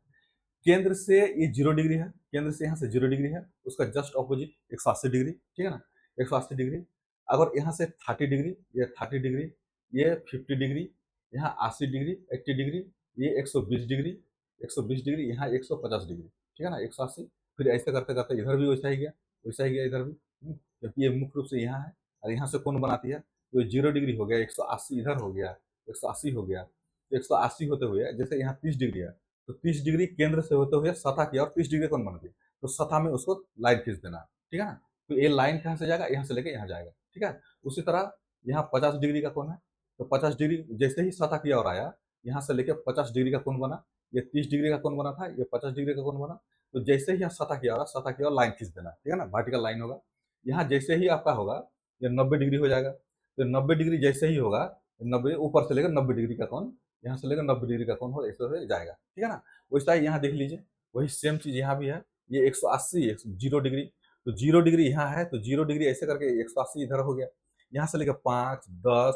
केंद्र से ये 0 डिग्री है, केंद्र से यहाँ से 0 डिग्री है, उसका जस्ट ऑपोजिट 180 डिग्री, ठीक है ना, 180 डिग्री। अगर यहाँ से 30 डिग्री, ये 30 डिग्री, ये 50 डिग्री, यहाँ 80 डिग्री, 80 डिग्री, ये 120 डिग्री, 120 डिग्री, यहाँ 150 डिग्री, ठीक है ना, 180। फिर ऐसे करते करते इधर भी वैसा ही गया, वैसा ही गया इधर भी, क्योंकि ये मुख्य रूप से यहाँ है, और यहाँ से कौन बनाती है, तो 0 डिग्री हो गया, 180 इधर हो गया, 180 हो गया, तो 180 होते हुए जैसे यहाँ 30 डिग्री है, तो 30 डिग्री केंद्र से होते हुए सतह की और 30 डिग्री कौन बनती है, तो सतह में उसको लाइन खींच देना, ठीक है ना। तो ये लाइन कहाँ से जाएगा, यहाँ से लेके यहाँ जाएगा, ठीक है। उसी तरह यहाँ 50 डिग्री का कौन है, तो 50 डिग्री जैसे ही सतह की ओर आया, यहाँ से लेके 50 डिग्री का कौन बना, ये 30 डिग्री का कौन बना था, ये 50 डिग्री का कौन बना। तो जैसे ही यहाँ सतह की ओर, सतह की ओर लाइन खींच देना, ठीक है ना, वर्टिकल लाइन होगा। यहाँ जैसे ही आपका होगा, ये 90 डिग्री हो जाएगा, तो 90 डिग्री जैसे ही होगा, 90 ऊपर से लेकर 90 डिग्री का कौन, यहाँ से लेकर 90 डिग्री का कौन हो, ऐसे हो जाएगा, ठीक है ना। वैसा ही यहाँ देख लीजिए, वही सेम चीज यहाँ भी है, ये 180, 0 डिग्री, तो 0 डिग्री यहाँ है, तो 0 डिग्री ऐसे करके 180 इधर हो गया। यहाँ से लेकर 5, 10,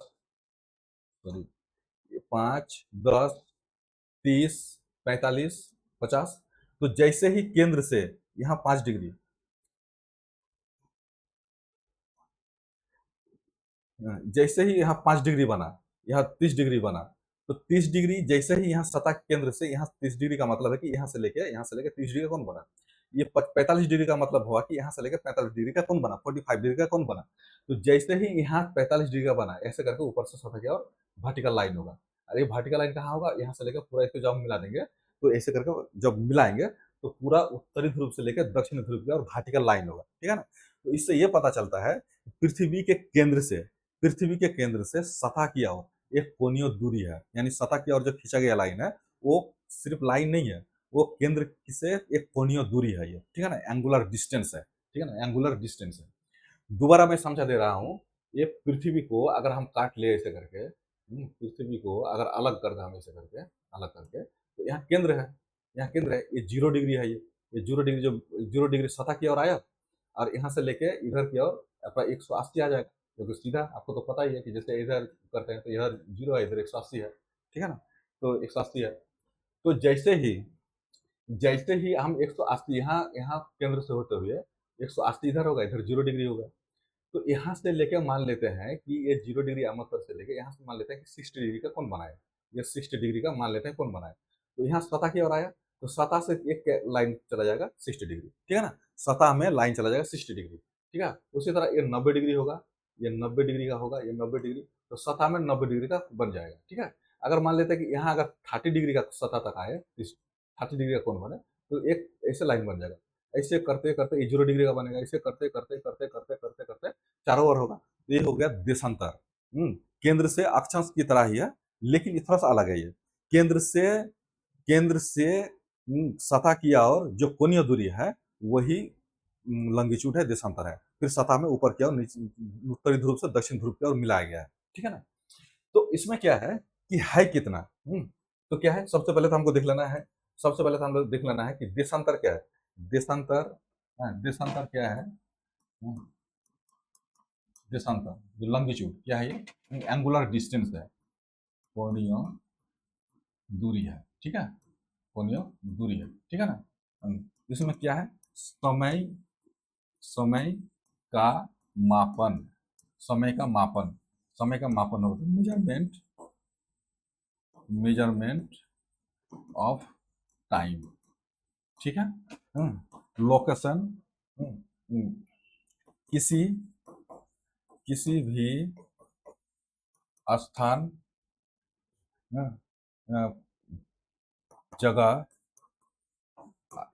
सॉरी, 5, 10, 30, 45, 50, तो जैसे ही केंद्र से यहाँ 5 डिग्री, जैसे ही यहाँ 5 डिग्री बना, यहाँ 30 डिग्री बना, तो 30 डिग्री जैसे ही यहाँ सतह केंद्र से यहाँ 30 डिग्री का मतलब है कि यहाँ से लेके 30 डिग्री कौन बना, ये 45 डिग्री का मतलब हुआ कि यहाँ से लेकर 45 डिग्री का कौन बना, 45 डिग्री का कौन बना। तो जैसे ही यहाँ 45 डिग्री का बना, ऐसे करके ऊपर से सतह की ओर वर्टिकल लाइन होगा। अरे वर्टिकल लाइन कहाँ होगा, यहाँ से लेकर पूरा इसको जब हम मिला देंगे तो ऐसे करके जब मिलाएंगे तो पूरा उत्तरी ध्रुव से लेकर दक्षिणी ध्रुव की ओर वर्टिकल लाइन होगा, ठीक है ना। तो इससे ये पता चलता है पृथ्वी के केंद्र से सतह की ओर एक कोणीय दूरी है, यानी सतह की ओर जो खींचा गया लाइन है वो सिर्फ लाइन नहीं है, वो केंद्र से एक कोणीय दूरी है ये, ठीक है ना, एंगुलर डिस्टेंस है, ठीक है ना, एंगुलर डिस्टेंस है। दोबारा मैं समझा दे रहा हूँ, ये पृथ्वी को अगर हम काट ले ऐसे करके, पृथ्वी को अगर अलग कर दे हम ऐसे करके, अलग करके, तो यहाँ केंद्र है, यहाँ केंद्र है, ये 0 डिग्री है, ये 0 डिग्री, जो 0 डिग्री सतह की ओर आया और यहाँ से लेके इधर की ओर आपका 180 आ जाएगा, क्योंकि सीधा आपको तो पता ही है कि जैसे इधर करते हैं तो इधर 0 है, इधर 180 है, ठीक है ना, तो 180 है। तो जैसे ही हम 180 यहाँ केंद्र से होते हुए 180 इधर होगा, इधर 0 डिग्री होगा, तो यहाँ से लेके मान लेते हैं कि ये 0 डिग्री अमृतसर से लेके यहाँ से मान लेते हैं कि 60 डिग्री का कौन बनाए, ये 60 डिग्री का मान लेते हैं कौन बनाए। तो यहाँ सतह की ओर आया तो सतह से एक लाइन चला जाएगा 60 डिग्री, ठीक है ना, सतह में लाइन चला जाएगा 60 डिग्री, ठीक है। उसी तरह ये 90 डिग्री होगा, ये 90 डिग्री का होगा, ये 90 डिग्री, तो सतह में 90 डिग्री का बन जाएगा, ठीक है। अगर मान लेते हैं कि यहाँ अगर 30 डिग्री का सतह तक आए, 30 डिग्री का कोण बने, तो एक ऐसे लाइन बन जाएगा, ऐसे करते करते ये 0 डिग्री का बनेगा, ऐसे करते करते करते करते करते करते चारों ओर होगा, तो ये हो गया देशांतर। केंद्र से अक्षांश की तरह ही है, लेकिन ये थोड़ा सा अलग है। ये केंद्र से सतह की ओर जो कोणीय दूरी है वही लंगिट्यूड है, देशांतर है। फिर सतह में ऊपर की ओर उत्तरी ध्रुव से दक्षिण ध्रुव की ओर मिलाया गया है, ठीक है ना। तो इसमें क्या है कि है कितना, तो क्या है, सबसे पहले तो हमको देख लेना है, सबसे पहले तो हम लोग देख लेना है कि देशांतर क्या है। देशांतर क्या है, देशांतर जो लंगिट्यूड क्या है, ये एंगुलर डिस्टेंस है, कोणीय दूरी है, ठीक है, कोणीय दूरी है, ठीक है ना। इसमें क्या है, समय समय का मापन, समय का मापन, समय का मापन होता है मेजरमेंट ऑफ टाइम, ठीक है। लोकेशन, किसी किसी भी स्थान, जगह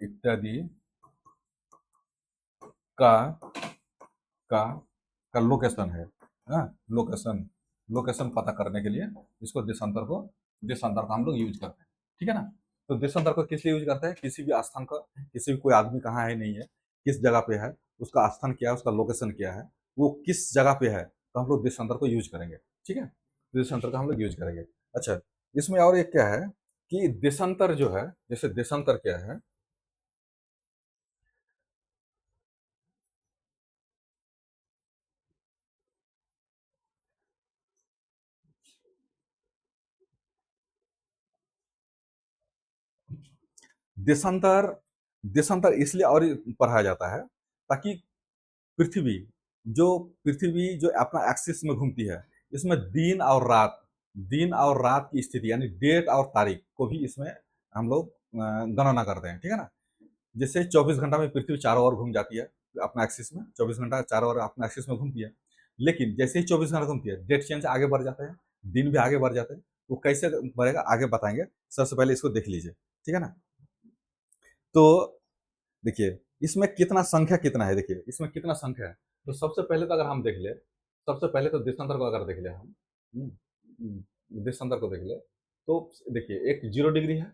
इत्यादि का का का लोकेशन है, लोकेशन पता करने के लिए इसको देशांतर को हम लोग यूज करते हैं, ठीक है ना। तो देशांतर को किस लिए यूज करते हैं, किसी भी स्थान का, किसी भी कोई आदमी कहाँ है नहीं है, किस जगह पे है, उसका स्थान क्या है, उसका लोकेशन क्या है, वो किस जगह पे है, तो हम लोग देशांतर को यूज करेंगे, ठीक है, देशांतर का हम लोग यूज करेंगे। अच्छा, इसमें और एक क्या है कि देशांतर जो है, जैसे देशांतर क्या है, देशांतर देशांतर इसलिए और पढ़ाया जाता है ताकि पृथ्वी पृथ्वी जो अपना एक्सिस में घूमती है, इसमें दिन और रात की स्थिति, यानी डेट और तारीख को भी इसमें हम लोग गणना करते हैं, ठीक है ना। जैसे 24 घंटा में पृथ्वी चारों ओर घूम जाती है अपना एक्सिस में, 24 घंटा चारों ओर अपना एक्सिस में घूमती है, लेकिन जैसे ही 24 घंटा घूमती है डेट चेंज आगे बढ़ जाता है, दिन भी आगे बढ़ जाते हैं, वो कैसे बढ़ेगा आगे बताएंगे, सबसे पहले इसको देख लीजिए, ठीक है ना। तो देखिए इसमें कितना संख्या कितना है, देखिए इसमें कितना संख्या है। तो सबसे पहले तो अगर हम देख ले, सबसे पहले तो देशांतर को अगर देख ले हम, देशांतर को देख ले, तो देखिए एक 0 डिग्री है,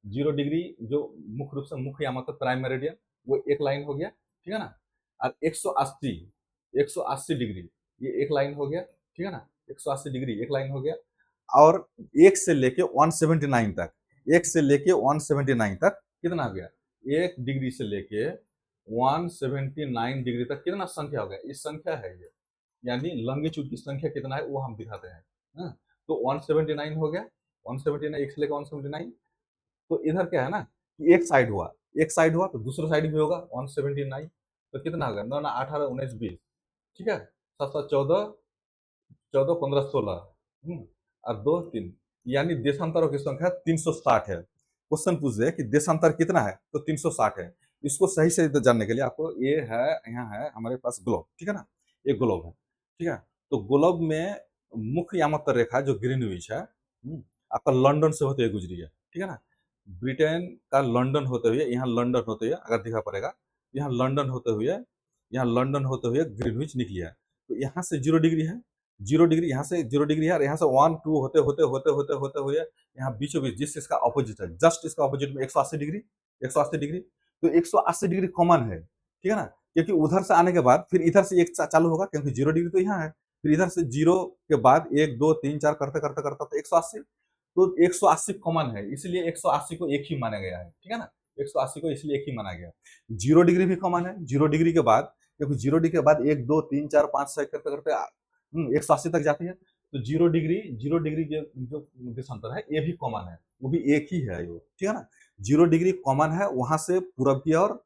0 डिग्री जो मुख्य रूप से मुख्य या मतलब प्राइम मेरिडियन, वो एक लाइन हो गया, ठीक है ना। और 180 डिग्री ये एक लाइन हो गया, ठीक है ना, 180 डिग्री एक लाइन हो गया। और एक से लेके 179 तक, एक से लेके 179 तक कितना हो गया, 1 डिग्री से लेके 179 डिग्री तक कितना संख्या हो गया, इस संख्या है ये, यानी लंगिट्यूड की संख्या कितना है वो हम दिखाते हैं, तो 179 हो गया, 179 एक से लेकर 179। तो इधर क्या है ना कि एक साइड हुआ तो दूसरा साइड भी होगा 179, तो कितना होगा 9 18 19 20, ठीक है, 7 7 14 14 15 16, और 2 3, यानी देशांतरों की संख्या 360 है। क्वेश्चन पूछ रहे कि देशांतर कितना है, तो 360 है। इसको सही से जानने के लिए आपको ये है, यहाँ है हमारे पास ग्लोब, ठीक है ना, ये ग्लोब है, ठीक है। तो ग्लोब में मुख्य यामत्तर रेखा जो ग्रीनविच है, आपका लंदन से होते हुए गुजरी है, ठीक है ना। ब्रिटेन का लंदन होते हुए, यहाँ लंदन होते हुए अगर दिखा पड़ेगा, यहाँ लंदन होते हुए, यहाँ लंदन होते हुए ग्रीनविच निकली है। तो यहाँ से 0 डिग्री है, 0 डिग्री, यहाँ से 0 डिग्री है, और यहाँ से 1 2 होते होते होते होते होते हुए यहाँ बीचों बीच जिस इसका अपोजिट है, जस्ट इसका अपोजिट में 180 डिग्री, 180 डिग्री। तो 180 डिग्री कॉमन है, ठीक है ना, क्योंकि उधर से आने के बाद फिर इधर से एक चालू होगा, क्योंकि 0 डिग्री तो यहाँ है, फिर इधर से 0 के बाद 1 2 3 4 करते करते करते तो 180, तो 180 कॉमन है, इसलिए 180 को एक ही माना गया है, ठीक है ना। 180 को इसलिए एक ही माना गया। 0 डिग्री भी कॉमन है, 0 डिग्री के बाद, क्योंकि 0 डिग्री के बाद 1 2 3 4 5 6 करते करते 180 तक जाती है। तो 0 डिग्री, 0 डिग्री जो देशांतर है ये भी कॉमन है, वो भी एक ही है ये, ठीक है ना। 0 डिग्री कॉमन है, वहां से पूरब की ओर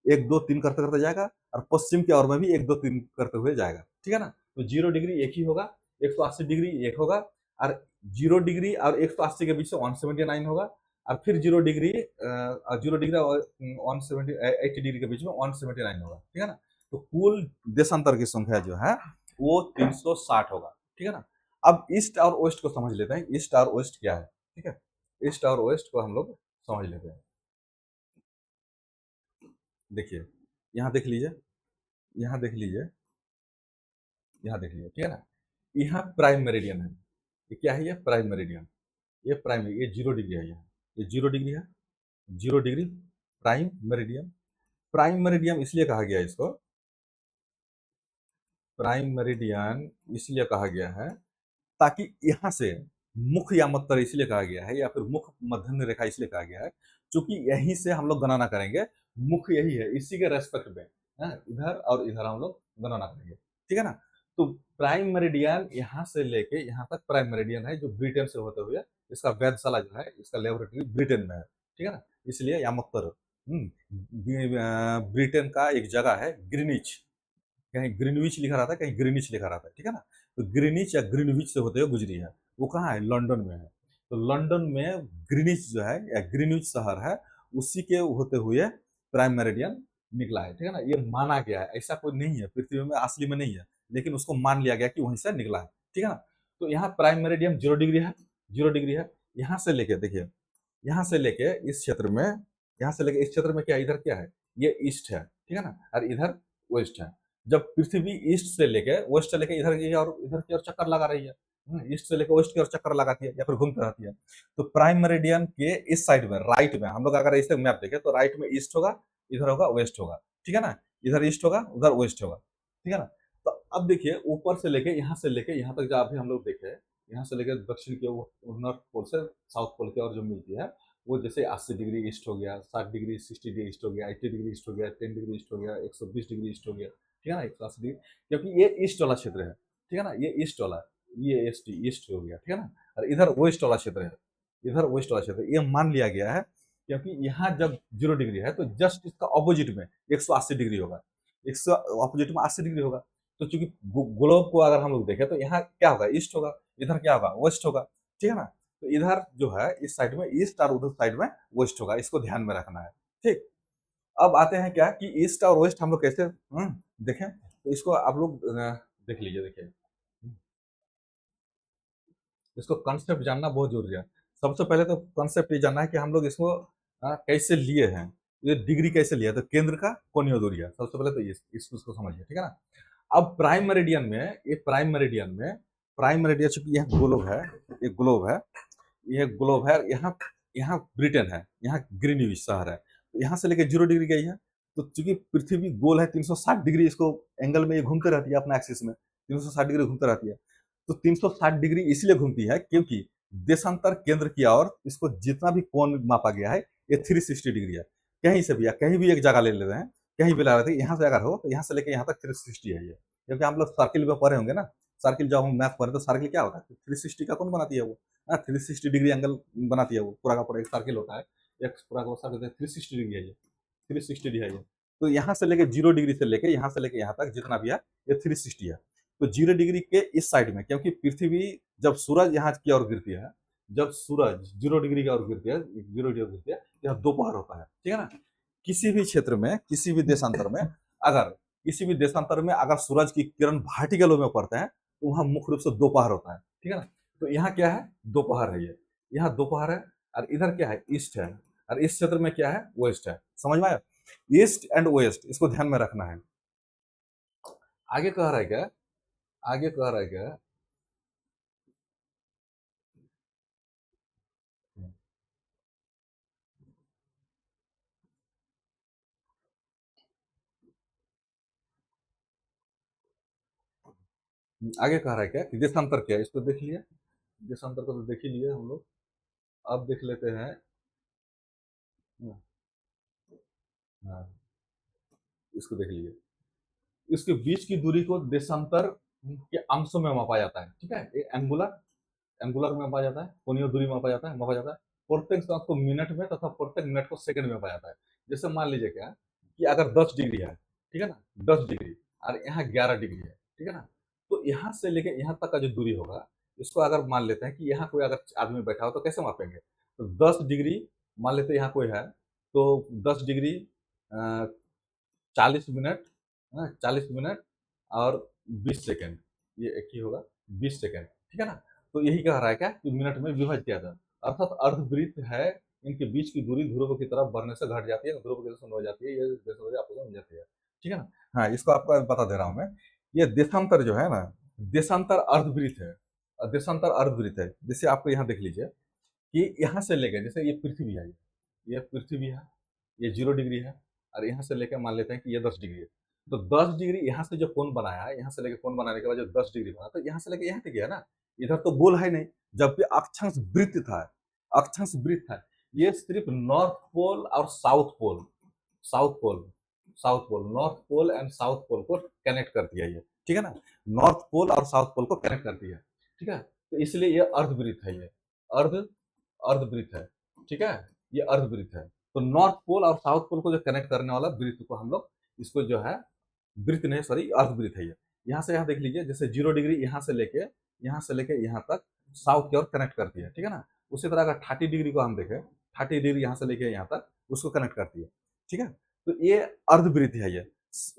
1 2 3 करते करते जाएगा, और पश्चिम की ओर में भी 1 2 3 करते हुए जाएगा, ठीक है ना। तो 0 डिग्री एक ही होगा, 180 डिग्री एक होगा, और 0 डिग्री और 180 के बीच से 179 होगा, और फिर 0 डिग्री, 0 डिग्री और 80 डिग्री के बीच में 179 होगा, ठीक है ना। तो कुल देशांतर की संख्या जो है वो 360 होगा, ठीक है ना। अब ईस्ट और वेस्ट को समझ लेते हैं, ईस्ट और वेस्ट क्या है, ठीक है। ईस्ट और वेस्ट को हम लोग समझ लेते हैं। देखिए, यहाँ देख लीजिए, यहाँ देख लीजिए, यहाँ देख लीजिए, ठीक है ना। यहाँ प्राइम मेरिडियन है, ये क्या है, ये प्राइम मेरिडियन, ये प्राइम, ये 0 डिग्री है, ये 0 डिग्री है, 0 degree prime meridian. Prime meridian इसलिए कहा गया है इसको, प्राइम मेरिडियन इसलिए कहा गया है ताकि यहाँ से मुख्य यामत्तर इसलिए कहा गया है, या फिर मुख्य मध्य रेखा इसलिए कहा गया है क्योंकि यहीं से हम लोग गणना करेंगे, मुख्य यही है, इसी के रेस्पेक्ट में, इधर और इधर हम लोग गणना करेंगे, ठीक है ना। तो प्राइम मेरिडियन यहाँ से लेके यहाँ तक प्राइम मेरिडियन है, जो ब्रिटेन से होते हुए, इसका वैधशाला जो है, इसका लेबोरेटरी ब्रिटेन में है, ठीक है ना। इसलिए यामत्तर ब्रिटेन का एक जगह है ग्रीनिच, कहीं ग्रीनविच लिखा रहता है, कहीं ग्रीनिच लिखा रहता है, ठीक है ना। तो ग्रीनिच या ग्रीनविच से होते हुए गुजरी है, वो कहाँ है, लंदन में है। तो लंदन में ग्रीनिच जो है या ग्रीनविच शहर है, उसी के होते हुए प्राइम मेरिडियन निकला है, ठीक है ना। ये माना गया है, ऐसा कोई नहीं है पृथ्वी में, असली में नहीं है, लेकिन उसको मान लिया गया कि वहीं से निकला है, ठीक है ना। तो यहाँ प्राइम मेरिडियन 0 डिग्री है, 0 डिग्री है। यहाँ से लेके देखिए, यहाँ से लेके इस क्षेत्र में, यहाँ से लेके इस क्षेत्र में क्या, इधर क्या है, ये ईस्ट है, ठीक है ना, और इधर वेस्ट है। जब पृथ्वी ईस्ट से लेके वेस्ट से लेके इधर की और इधर की ओर चक्कर लगा रही है, ईस्ट से लेकर वेस्ट की ओर चक्कर लगाती है या फिर घूमती रहती है, तो प्राइम मेरिडियन के इस साइड में, राइट में, हम लोग अगर इसे मैप देखें तो राइट में ईस्ट होगा, इधर होगा वेस्ट होगा, ठीक है ना। इधर ईस्ट होगा, उधर वेस्ट होगा, ठीक है ना। तो अब देखिए, ऊपर से लेके यहाँ तक जब भी हम लोग देखे, यहाँ से लेकर दक्षिण की ओर, नॉर्थ पोल से साउथ पोल की ओर जो मिलती है, वो जैसे 80 डिग्री ईस्ट हो गया, 60 डिग्री, 60 डिग्री ईस्ट हो गया, 80 डिग्री ईस्ट हो गया, 10 डिग्री ईस्ट हो गया, 120 डिग्री ईस्ट हो गया, ठीक है ना, 180 डिग्री, क्योंकि ये ईस्ट वाला क्षेत्र है, ठीक है ना, ये ईस्ट वाला, ये ईस्ट हो गया, ठीक है ना। और इधर वेस्ट वाला क्षेत्र है, इधर वेस्ट वाला क्षेत्र, ये मान लिया गया है क्योंकि यहाँ जब 0 डिग्री है तो जस्ट इसका ऑपोजिट में 180 डिग्री होगा, एक ऑपोजिट में 80 डिग्री होगा। तो चूंकि ग्लोब को अगर हम लोग देखें तो यहाँ क्या होगा, ईस्ट होगा, इधर क्या होगा, वेस्ट होगा, ठीक है ना। तो इधर जो है इस साइड में ईस्ट और उधर साइड में वेस्ट होगा, इसको ध्यान में रखना है, ठीक। अब आते हैं क्या कि ईस्ट और वेस्ट हम लोग कैसे देखें, तो इसको आप लोग देख लीजिए, देखिए, इसको कॉन्सेप्ट जानना बहुत जरूरी है। सबसे पहले तो कॉन्सेप्ट ये जानना है कि हम लोग इसको कैसे लिए हैं, ये डिग्री कैसे लिया है, तो केंद्र का कोणीय दूरी है, सबसे पहले तो इसको समझिए, ठीक है ना। अब प्राइम मेरिडियन में, ये प्राइम मेरिडियन चूंकि यह ग्लोब है, ये ग्लोब है, यह ग्लोब है, यहाँ यहाँ ब्रिटेन है, यहाँ ग्रीनविच शहर है, तो यहाँ से लेकर 0 डिग्री गई है। तो चूंकि पृथ्वी गोल है, 360 डिग्री इसको एंगल में ये घूमते रहती है, अपना एक्सिस में 360 डिग्री घूमते रहती है। तो 360 डिग्री इसलिए घूमती है क्योंकि देशांतर केंद्र की ओर इसको जितना भी कोण मापा गया है, ये 360 डिग्री है। कहीं से भी या कहीं भी एक जगह ले लेते हैं, कहीं भी ला लेते हैं, यहाँ से अगर हो तो यहाँ से लेकर यहाँ तक 360 है ये, क्योंकि हम लोग सर्किल में पढ़े होंगे ना, सर्किल जब हम मैथ पढ़े तो सर्किल क्या होता है, 360 का कौन बनाती है वो, 360 डिग्री एंगल बनाती है वो, पूरा का पूरा एक सर्किल होता है, एक पूरा का सर्किल 360 डिग्री है ये, 360 है ये। तो यहाँ से लेके 0 डिग्री से लेके यहाँ से लेके यहाँ तक जितना भी है, ये 360 है। तो 0 डिग्री के इस साइड में, क्योंकि पृथ्वी जब सूरज यहाँ की ओर गिरती है, जब सूरज 0 डिग्री की ओर गिरती है, 0 डिग्री गिरती है, यहाँ दोपहर होता है, ठीक है ना। किसी भी क्षेत्र में, किसी भी देशांतर में, अगर किसी भी देशांतर में अगर सूरज की किरण वर्टिकल वे में पड़ते हैं तो वहां मुख्य रूप से दोपहर होता है, ठीक है ना। तो यहाँ क्या है, दोपहर है, ये यहाँ दोपहर है, और इधर क्या है, ईस्ट है, और इस क्षेत्र में क्या है, वेस्ट है। समझ में आया, ईस्ट एंड वेस्ट, इसको ध्यान में रखना है। आगे कह रहा है क्या, आगे कह रहा है क्या, आगे कह रहा है क्या कि देशांतर क्या है, इसको देख लिया, देशांतर को तो देख ही लिए हम लोग। अब देख लेते हैं, हाँ, इसको देख लीजिए, इसके बीच की दूरी को देशांतर के अंशों में मापा जाता है, ठीक है। एंगुलर, एंगुलर में मापा जाता है, कोणीय दूरी मापा जाता है, मापा जाता है। प्रत्येक स्थान को मिनट में तथा प्रत्येक मिनट को सेकंड में मापा जाता है। जैसे मान लीजिए क्या कि अगर 10 डिग्री है, ठीक है ना, 10 डिग्री, और यहाँ 11 डिग्री है, ठीक है ना, तो यहाँ से लेके यहाँ तक का जो दूरी होगा, इसको अगर मान लेते हैं कि यहाँ कोई अगर आदमी बैठा हो तो कैसे मापेंगे, तो 10 डिग्री मान लेते हैं यहाँ कोई है, तो 10 डिग्री 40 मिनट, 40 मिनट और 20 सेकेंड, ये एक ही होगा, 20 सेकेंड, ठीक है ना। तो यही कह रहा है क्या कि मिनट में विभाजित किया था, अर्थात अर्धवृत्त है, इनके बीच की दूरी ध्रुव की तरफ बढ़ने से घट जाती है, ध्रुव की तरफ हो जाती है, ये आपको समझ जाती है, ठीक है ना। हाँ, इसको आपको बता दे रहा हूँ मैं, ये देशांतर जो है ना, देशांतर अर्धवृत्त है, देशांतर अर्धवृत्त है। जैसे आपको यहाँ देख लीजिए कि यहाँ से लेकर, जैसे ये पृथ्वी है, ये पृथ्वी है, ये 0 डिग्री है, और यहाँ से लेकर मान लेते हैं कि ये 10 डिग्री है। तो 10 डिग्री यहाँ से जो कोण बनाया है, यहाँ से लेकर कोण बनाने के बाद जो 10 डिग्री बना, तो यहाँ से लेकर यहाँ तक गया ना, इधर तो गोल है नहीं, जबकि अक्षांश वृत्त था, अक्षांश वृत्त था। ये सिर्फ नॉर्थ पोल और south pole, south pole, south pole, north pole and south pole को कनेक्ट करती है ये, ठीक है ना, नॉर्थ पोल और साउथ पोल को कनेक्ट करती है, ठीक है। तो इसलिए ये अर्धवृत्त है, ये अर्ध अर्धवृत्त है, ठीक है, ये अर्धवृत्त है। तो नॉर्थ पोल और साउथ पोल को जो कनेक्ट करने वाला वृत्त को हम लोग, इसको जो है वृत्त नहीं, सॉरी, अर्धवृत्त है ये। यहाँ से यहाँ देख लीजिए, जैसे 0 डिग्री यहाँ से लेके यहाँ तक साउथ की ओर कनेक्ट करती है, ठीक है ना। उसी तरह अगर 30 डिग्री को हम देखें, 30 डिग्री यहाँ से लेके यहाँ तक उसको कनेक्ट करती है, ठीक है। तो ये अर्धवृत्त है ये।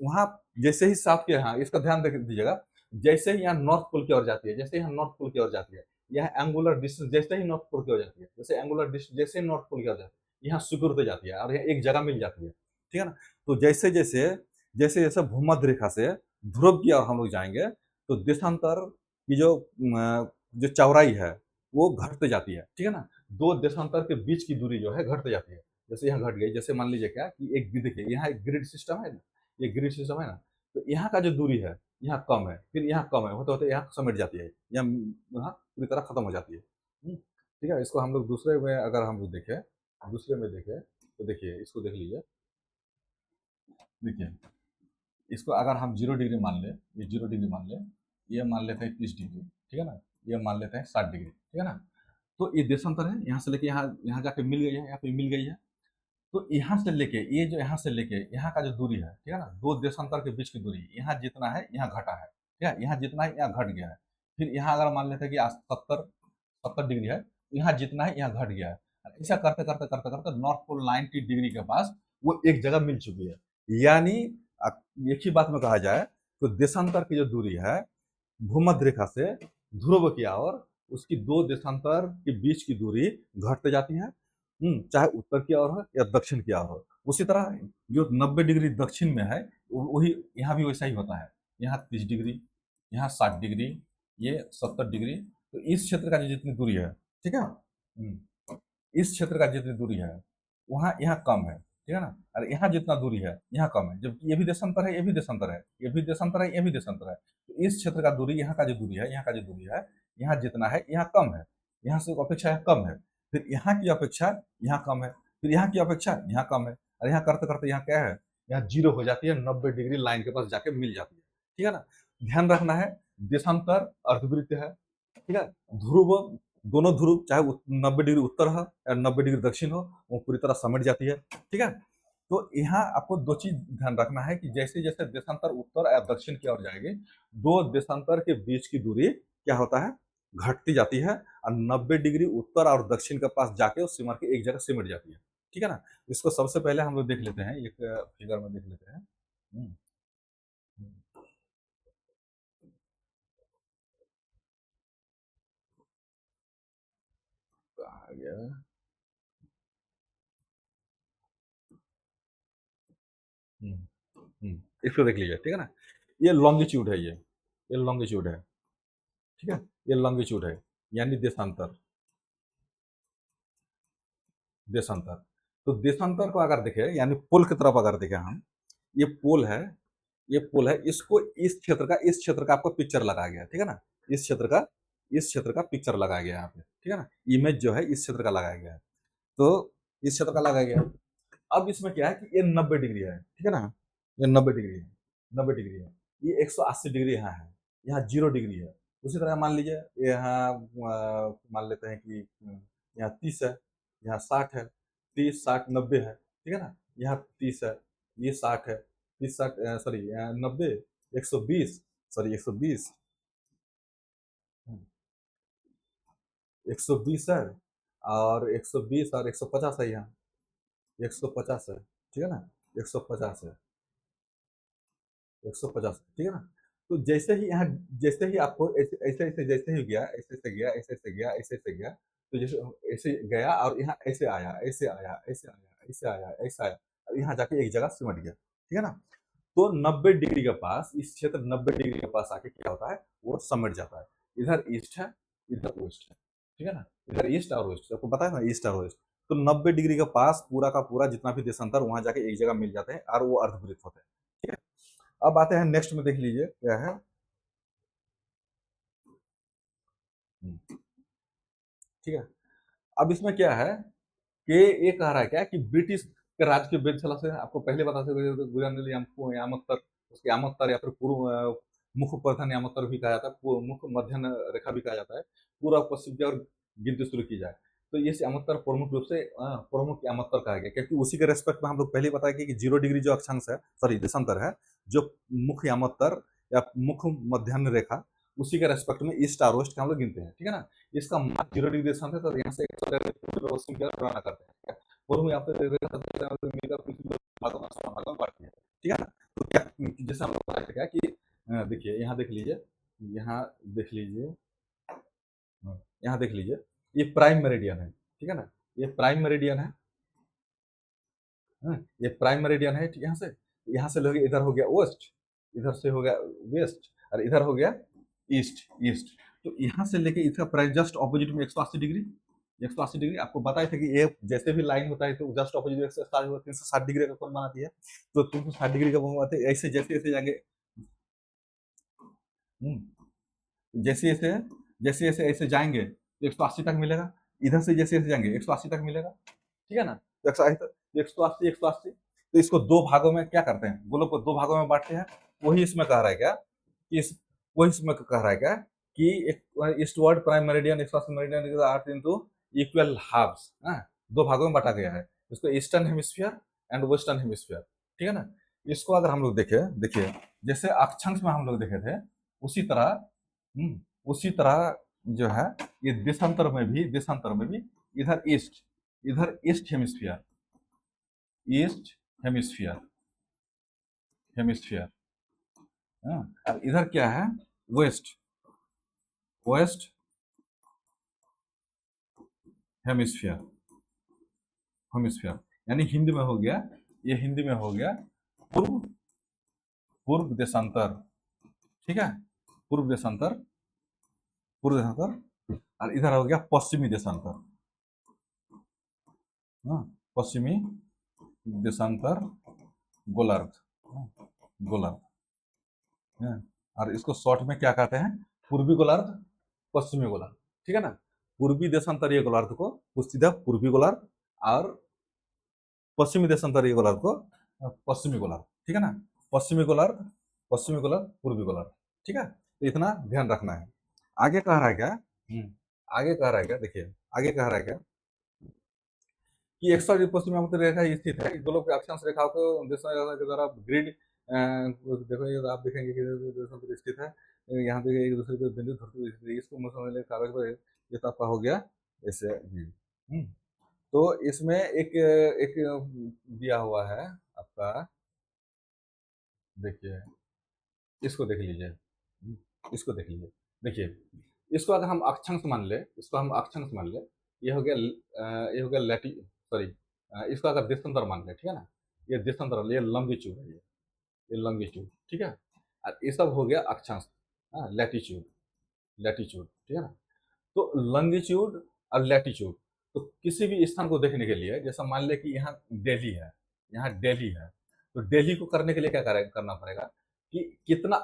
वहाँ जैसे ही साउथ के यहाँ, इसका ध्यान दीजिएगा, जैसे ही यहाँ नॉर्थ पोल की ओर जाती है, जैसे यहाँ नॉर्थ पोल की ओर जाती है, यह एंगुलर डिस्टेंस जैसे ही नॉर्थ पोल की ओर जाती है, जैसे एंगुलर डिस्टेंस जैसे ही नॉर्थ पोल की ओर जाती है, यहाँ सिकुड़ते जाती है और यहाँ एक जगह मिल जाती है, ठीक है ना। तो जैसे जैसे जैसे जैसे भूमध्य रेखा से ध्रुव की ओर हम लोग जाएंगे, तो देशांतर की जो चौड़ाई है वो घटते जाती है, ठीक है ना। दो देशांतर के बीच की दूरी जो है घटते जाती है। जैसे यहाँ घट गई, जैसे मान लीजिए क्या कि एक देखिए, यहाँ एक ग्रिड सिस्टम है ना, ये ग्रिड सिस्टम है ना, तो यहाँ का जो दूरी है यहाँ कम है, फिर यहाँ कम है, होते होते यहाँ समेट जाती है, यहाँ पूरी तरह खत्म हो जाती है, ठीक है। इसको हम लोग दूसरे में अगर हम लोग देखें, दूसरे में देखें तो देखिए, इसको देख लीजिए, देखिए इसको अगर हम 0 डिग्री मान लें, ये 0 डिग्री मान लें, ये मान लेते हैं 30 डिग्री, ठीक है ना, ये मान लेते हैं 60 डिग्री, ठीक है ना। तो ये देशांतर है, यहाँ से लेके यहाँ यहाँ जाके मिल गई है, यहाँ पे मिल गई है। तो यहाँ से लेके ये जो यहाँ से लेके यहाँ का जो दूरी है, ठीक है ना, दो देशांतर के बीच की दूरी यहाँ जितना है यहाँ घटा है, ठीक है, यहाँ जितना है यहाँ घट गया है। फिर यहाँ अगर मान लेते हैं कि 70 डिग्री है, यहाँ जितना है यहाँ घट गया है। ऐसा करते करते करते करते नॉर्थ पोल 90 डिग्री के पास वो एक जगह मिल चुकी है। यानी एक ही बात में कहा जाए तो देशांतर की जो दूरी है भूमध्य रेखा से ध्रुव की ओर, उसकी दो देशांतर के बीच की दूरी घटते जाती है, चाहे उत्तर की ओर हो या दक्षिण की ओर हो। उसी तरह जो 90 डिग्री दक्षिण में है वही यहाँ भी वैसा ही होता है, यहाँ 30 डिग्री, यहाँ 60 डिग्री, ये 70 डिग्री। तो इस क्षेत्र का जितनी दूरी है, ठीक है, इस क्षेत्र का जितनी दूरी है वहाँ यहाँ कम है, ठीक है ना, और यहाँ जितना दूरी है यहाँ कम है, जबकि ये भी देशांतर है, ये भी देशांतर है, ये भी देशांतर है, ये भी देशांतर है। तो इस क्षेत्र का दूरी, यहाँ का जो दूरी है, यहाँ का जो दूरी है, यहाँ जितना है यहाँ कम है, यहाँ से अपेक्षा यहाँ कम है, फिर यहाँ की अपेक्षा यहाँ कम है, फिर यहाँ की अपेक्षा यहाँ कम है, और यहाँ करते करते यहाँ क्या है, यहाँ 0 हो जाती है, 90 डिग्री लाइन के पास जाके मिल जाती है, ठीक है ना। ध्यान रखना है, देशांतर अर्धवृत्त है, ठीक है, ध्रुव, दोनों ध्रुव चाहे 90 डिग्री उत्तर हो या 90 डिग्री दक्षिण हो, वो पूरी तरह समेट जाती है, ठीक है। तो यहाँ आपको दो चीज ध्यान रखना है कि जैसे जैसे देशांतर उत्तर या दक्षिण की ओर जाएगी, दो देशांतर के बीच की दूरी क्या होता है, घटती जाती है, और 90 डिग्री उत्तर और दक्षिण के पास जाके उस सीमा की एक जगह सिमट जाती है, ठीक है ना। इसको सबसे पहले हम लोग देख लेते हैं, एक फिगर में देख लेते हैं। हम्म, हम्म, आ गया। हम्म, इसको देख लीजिए, ठीक है ना। ये लॉन्गिट्यूड है, ये लॉन्गिट्यूड है, ठीक है। ये लॉन्गिट्यूड है, यानी देशांतर, देशांतर। तो देशांतर को अगर देखें, यानी पोल की तरफ अगर देखें हम, ये पोल है, ये पोल है, इसको इस क्षेत्र का आपको पिक्चर लगाया गया है, ठीक है ना। इस क्षेत्र का इस क्षेत्र का पिक्चर लगाया गया है यहाँ पे, ठीक है ना। इमेज जो है इस क्षेत्र का लगाया गया है। तो इस क्षेत्र का लगाया गया है। अब इसमें क्या है कि ये 90 डिग्री है, ठीक है ना। ये 90 डिग्री है, 90 डिग्री है। ये 180 डिग्री यहाँ है, यहाँ 0 डिग्री है। उसी तरह मान लीजिए यहाँ मान लेते हैं कि यहाँ 30 है, यहाँ 60 है, 30 60 90 है, ठीक है ना। यहाँ 30 है, ये 60 है, 30 60 सॉरी 90 120, सॉरी 120, 120 है, और 120 और 150 है यहाँ, 150 है, ठीक है ना। 150 है, 150, ठीक है ना। तो जैसे ही यहाँ, जैसे ही आपको ऐसे ऐसे ऐसे जैसे ही गया, ऐसे से गया, ऐसे से गया, ऐसे से गया, तो जैसे ऐसे गया और यहाँ ऐसे आया, ऐसे आया, ऐसे आया, ऐसे आया, ऐसे आया, और यहाँ जाके एक जगह सिमट गया, ठीक है ना। तो 90 डिग्री के पास, इस क्षेत्र 90 डिग्री के पास आके क्या होता है, वो समिट जाता है। इधर ईस्ट है, इधर वेस्ट है, ठीक है ना। इधर ईस्ट और वेस्ट, आपको पता है ना, ईस्ट और वेस्ट। तो 90 डिग्री के पास पूरा का पूरा जितना भी देशांतर वहां जाके एक जगह मिल जाते हैं और वो अर्धवृत्त होते हैं, ठीक है। अब आते हैं नेक्स्ट में, देख लीजिए क्या है। ठीक है। अब इसमें क्या है कि ये कह रहा है क्या कि ब्रिटिश के राज के वेधशाला से, आपको पहले बता सकते गुजरने यामोत्तर, उसके यामोत्तर या फिर पूर्व मुख प्रधान यामोत्तर भी कहा जाता है, मुख मध्य रेखा भी कहा जाता है। पूर्व पश्चिम की ओर गिनती शुरू की जाए तो ये यामोत्तर प्रमुख रूप से प्रमुख यामोत्तर कहा गया, क्योंकि उसी के रेस्पेक्ट में हम लोग पहले बताया कि 0 डिग्री जो अक्षांश है, सॉरी देशांतर है, जो मुख यामोत्तर या मुख मध्यान्ह रेखा, उसी के रेस्पेक्ट में ईस्ट और वेस्ट हम लोग गिनते हैं, ठीक है ना। इसका मान 0 डिग्री देशांतर, तो यहाँ से 180 की गणना करते हैं। पूर्व यहाँ पे मिलकर पृथ्वी भागों में बांटती है, ठीक है ना। तो क्या, जैसे हम लोग बताया क्या कि देखिए यहाँ देख लीजिए, यहाँ देख लीजिए, यहाँ देख लीजिए, ये प्राइम मेरिडियन है, ठीक है ना। ये प्राइम मेरिडियन है, ये प्राइम मेरिडियन है, ठीक, यहाँ से लोगे, इधर हो गया वेस्ट, इधर से हो गया वेस्ट, और इधर हो गया ईस्ट, ईस्ट। तो यहाँ से लेके इसका प्राइम जस्ट ऑपोजिट में 180 डिग्री, 180 डिग्री आपको बताए थे कि ये जैसे भी लाइन होता है तो जस्ट ऑपोजिट से स्टार्ट होता है, 360 डिग्री का कोण बनाती है। तो 360 डिग्री का कोण बनाते हैं, ऐसे जैसे जैसे जाएंगे, जैसे जैसे जैसे जैसे ऐसे जाएंगे तो 180 तक मिलेगा। इधर से जैसे जैसे जाएंगे 180 तक मिलेगा, ठीक है ना। तो 180 तक, 180 180। तो इसको दो भागों में क्या करते हैं, गोलों को दो भागों में बांटते हैं। वही इसमें कह रहा है क्या कि इस, वही इसमें कह रहा है क्या कि एक eastward prime meridian, 180 meridian art into equal halves, दो भागों में बांटा गया है इसको, eastern hemisphere and western hemisphere, ठीक है ना। इसको अगर हम लोग देखें, देखिए जैसे अक्षांश में हम लोग देखे थे, उसी तरह उसी तरह जो है ये देशांतर में भी इधर ईस्ट, इधर east hemisphere, east hemisphere, hemisphere, और इधर क्या है, वेस्ट, वेस्ट हेमिस्फीयर, हेमिस्फीयर। यानी हिंदी में हो गया, ये हिंदी में हो गया पूर्व, पूर्व देशांतर, ठीक है। पूर्व देशांतर, पूर्व देशांतर, और इधर हो गया पश्चिमी देशांतर, पश्चिमी देशांतर गोलार्ध, गोलार्ध, और इसको शॉर्ट में क्या कहते हैं, पूर्वी गोलार्ध, पश्चिमी गोलार्ध, ठीक है ना। पूर्वी देशांतरीय गोलार्ध को सीधा पूर्वी गोलार्ध, और पश्चिमी देशांतरीय गोलार्ध को पश्चिमी गोलार्ध, ठीक है ना। पश्चिमी गोलार्ध, पश्चिमी गोलार्ध, पूर्वी गोलार्ध, ठीक है। तो इतना ध्यान रखना है। आगे कह रहा है क्या, आगे कह रहा है क्या, देखिए आगे कह रहा है क्या कि 180 पश्चिमी आवर्त रेखा स्थित है, गोलों के अक्षांश रेखाओं को के द्वारा ग्रिड, देखो ये आप देखेंगे कि स्थित है, यहाँ पे एक दूसरे पे बिंदु धरती, इसको समझ कागज पर, ये तो आपका हो गया ऐसे। तो इसमें एक एक दिया हुआ है आपका, देखिए, इसको देख लीजिए। इसको देख लीजिए। देखिए, इसको अगर हम अक्षांश मान ले, इसको हम अक्षांश मान ले, ये हो गया ये हो गया लैटी सॉरी, इसको अगर देशांतर मान ले, ठीक है ना? ये देशांतर, ये लॉन्गिट्यूड है ये लॉन्गिट्यूड, ठीक है? और ये सब हो गया अक्षांश, हाँ, लैटीट्यूड, लैटीट्यूड, ठीक है ना? तो लॉन्गिट्यूड और लैटीट्यूड, तो किसी भी स्थान को देखने के लिए, जैसा मान लें कि यहाँ दिल्ली है, यहाँ दिल्ली है, तो दिल्ली को करने के लिए क्या करना पड़ेगा कि कितना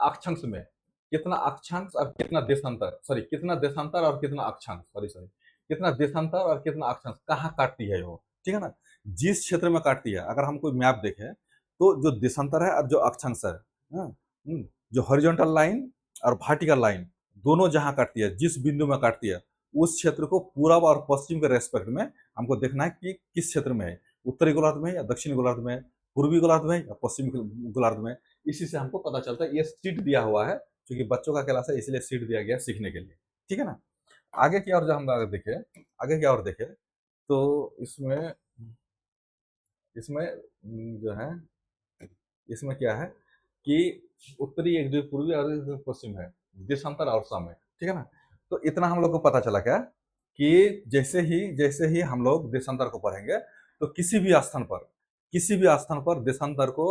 अक्षांश और कितना देशांतर, सॉरी कितना देशांतर और कितना अक्षांश, सॉरी सॉरी कितना देशांतर और कितना अक्षांश कहाँ काटती है वो, ठीक है ना? जिस क्षेत्र में काटती है, अगर हम कोई मैप देखें तो जो देशांतर है और जो अक्षांश है, हाँ, जो हॉरिजॉन्टल लाइन और वर्टिकल लाइन दोनों जहां काटती है, जिस बिंदु में काटती है, उस क्षेत्र को पूरब और पश्चिम के रेस्पेक्ट में हमको देखना है कि किस क्षेत्र में है, उत्तरी गोलार्ध में या दक्षिणी गोलार्ध में, पूर्वी गोलार्ध में या पश्चिमी गोलार्ध में। इसी से हमको पता चलता है। ये सीट दिया हुआ है, क्योंकि बच्चों का क्लास है इसलिए सीट दिया गया सीखने के लिए, ठीक है ना? आगे की ओर जो हम अगर देखें, आगे की ओर देखें तो इसमें इसमें जो है, इसमें क्या है कि उत्तरी एक द्वीप पूर्वी और एक द्वीप पश्चिम है, देशांतर और समय, ठीक है ना? तो इतना हम लोग को पता चला क्या कि जैसे ही हम लोग देशांतर को पढ़ेंगे तो किसी भी स्थान पर देशांतर को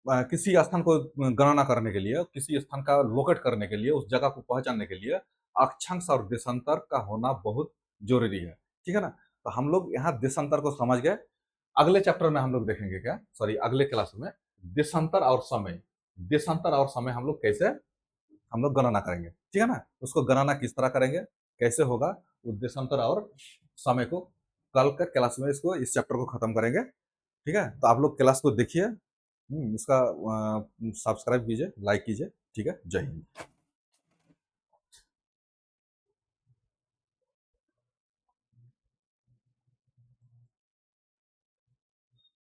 किसी स्थान को गणना करने के लिए, किसी स्थान का लोकेट करने के लिए, उस जगह को पहचानने के लिए अक्षांश और देशांतर का होना बहुत जरूरी है, ठीक है ना? तो हम लोग यहाँ देशांतर को समझ गए। अगले चैप्टर में हम लोग देखेंगे क्या, सॉरी अगले क्लास में देशांतर और समय हम लोग कैसे हम लोग गणना करेंगे, ठीक है ना? उसको गणना किस तरह करेंगे, कैसे होगा, उस देशांतर और समय को कल का क्लास में इसको इस चैप्टर को खत्म करेंगे, ठीक है? तो आप लोग क्लास को देखिए, इसका सब्सक्राइब कीजिए, लाइक कीजिए, ठीक है? जय हिंद।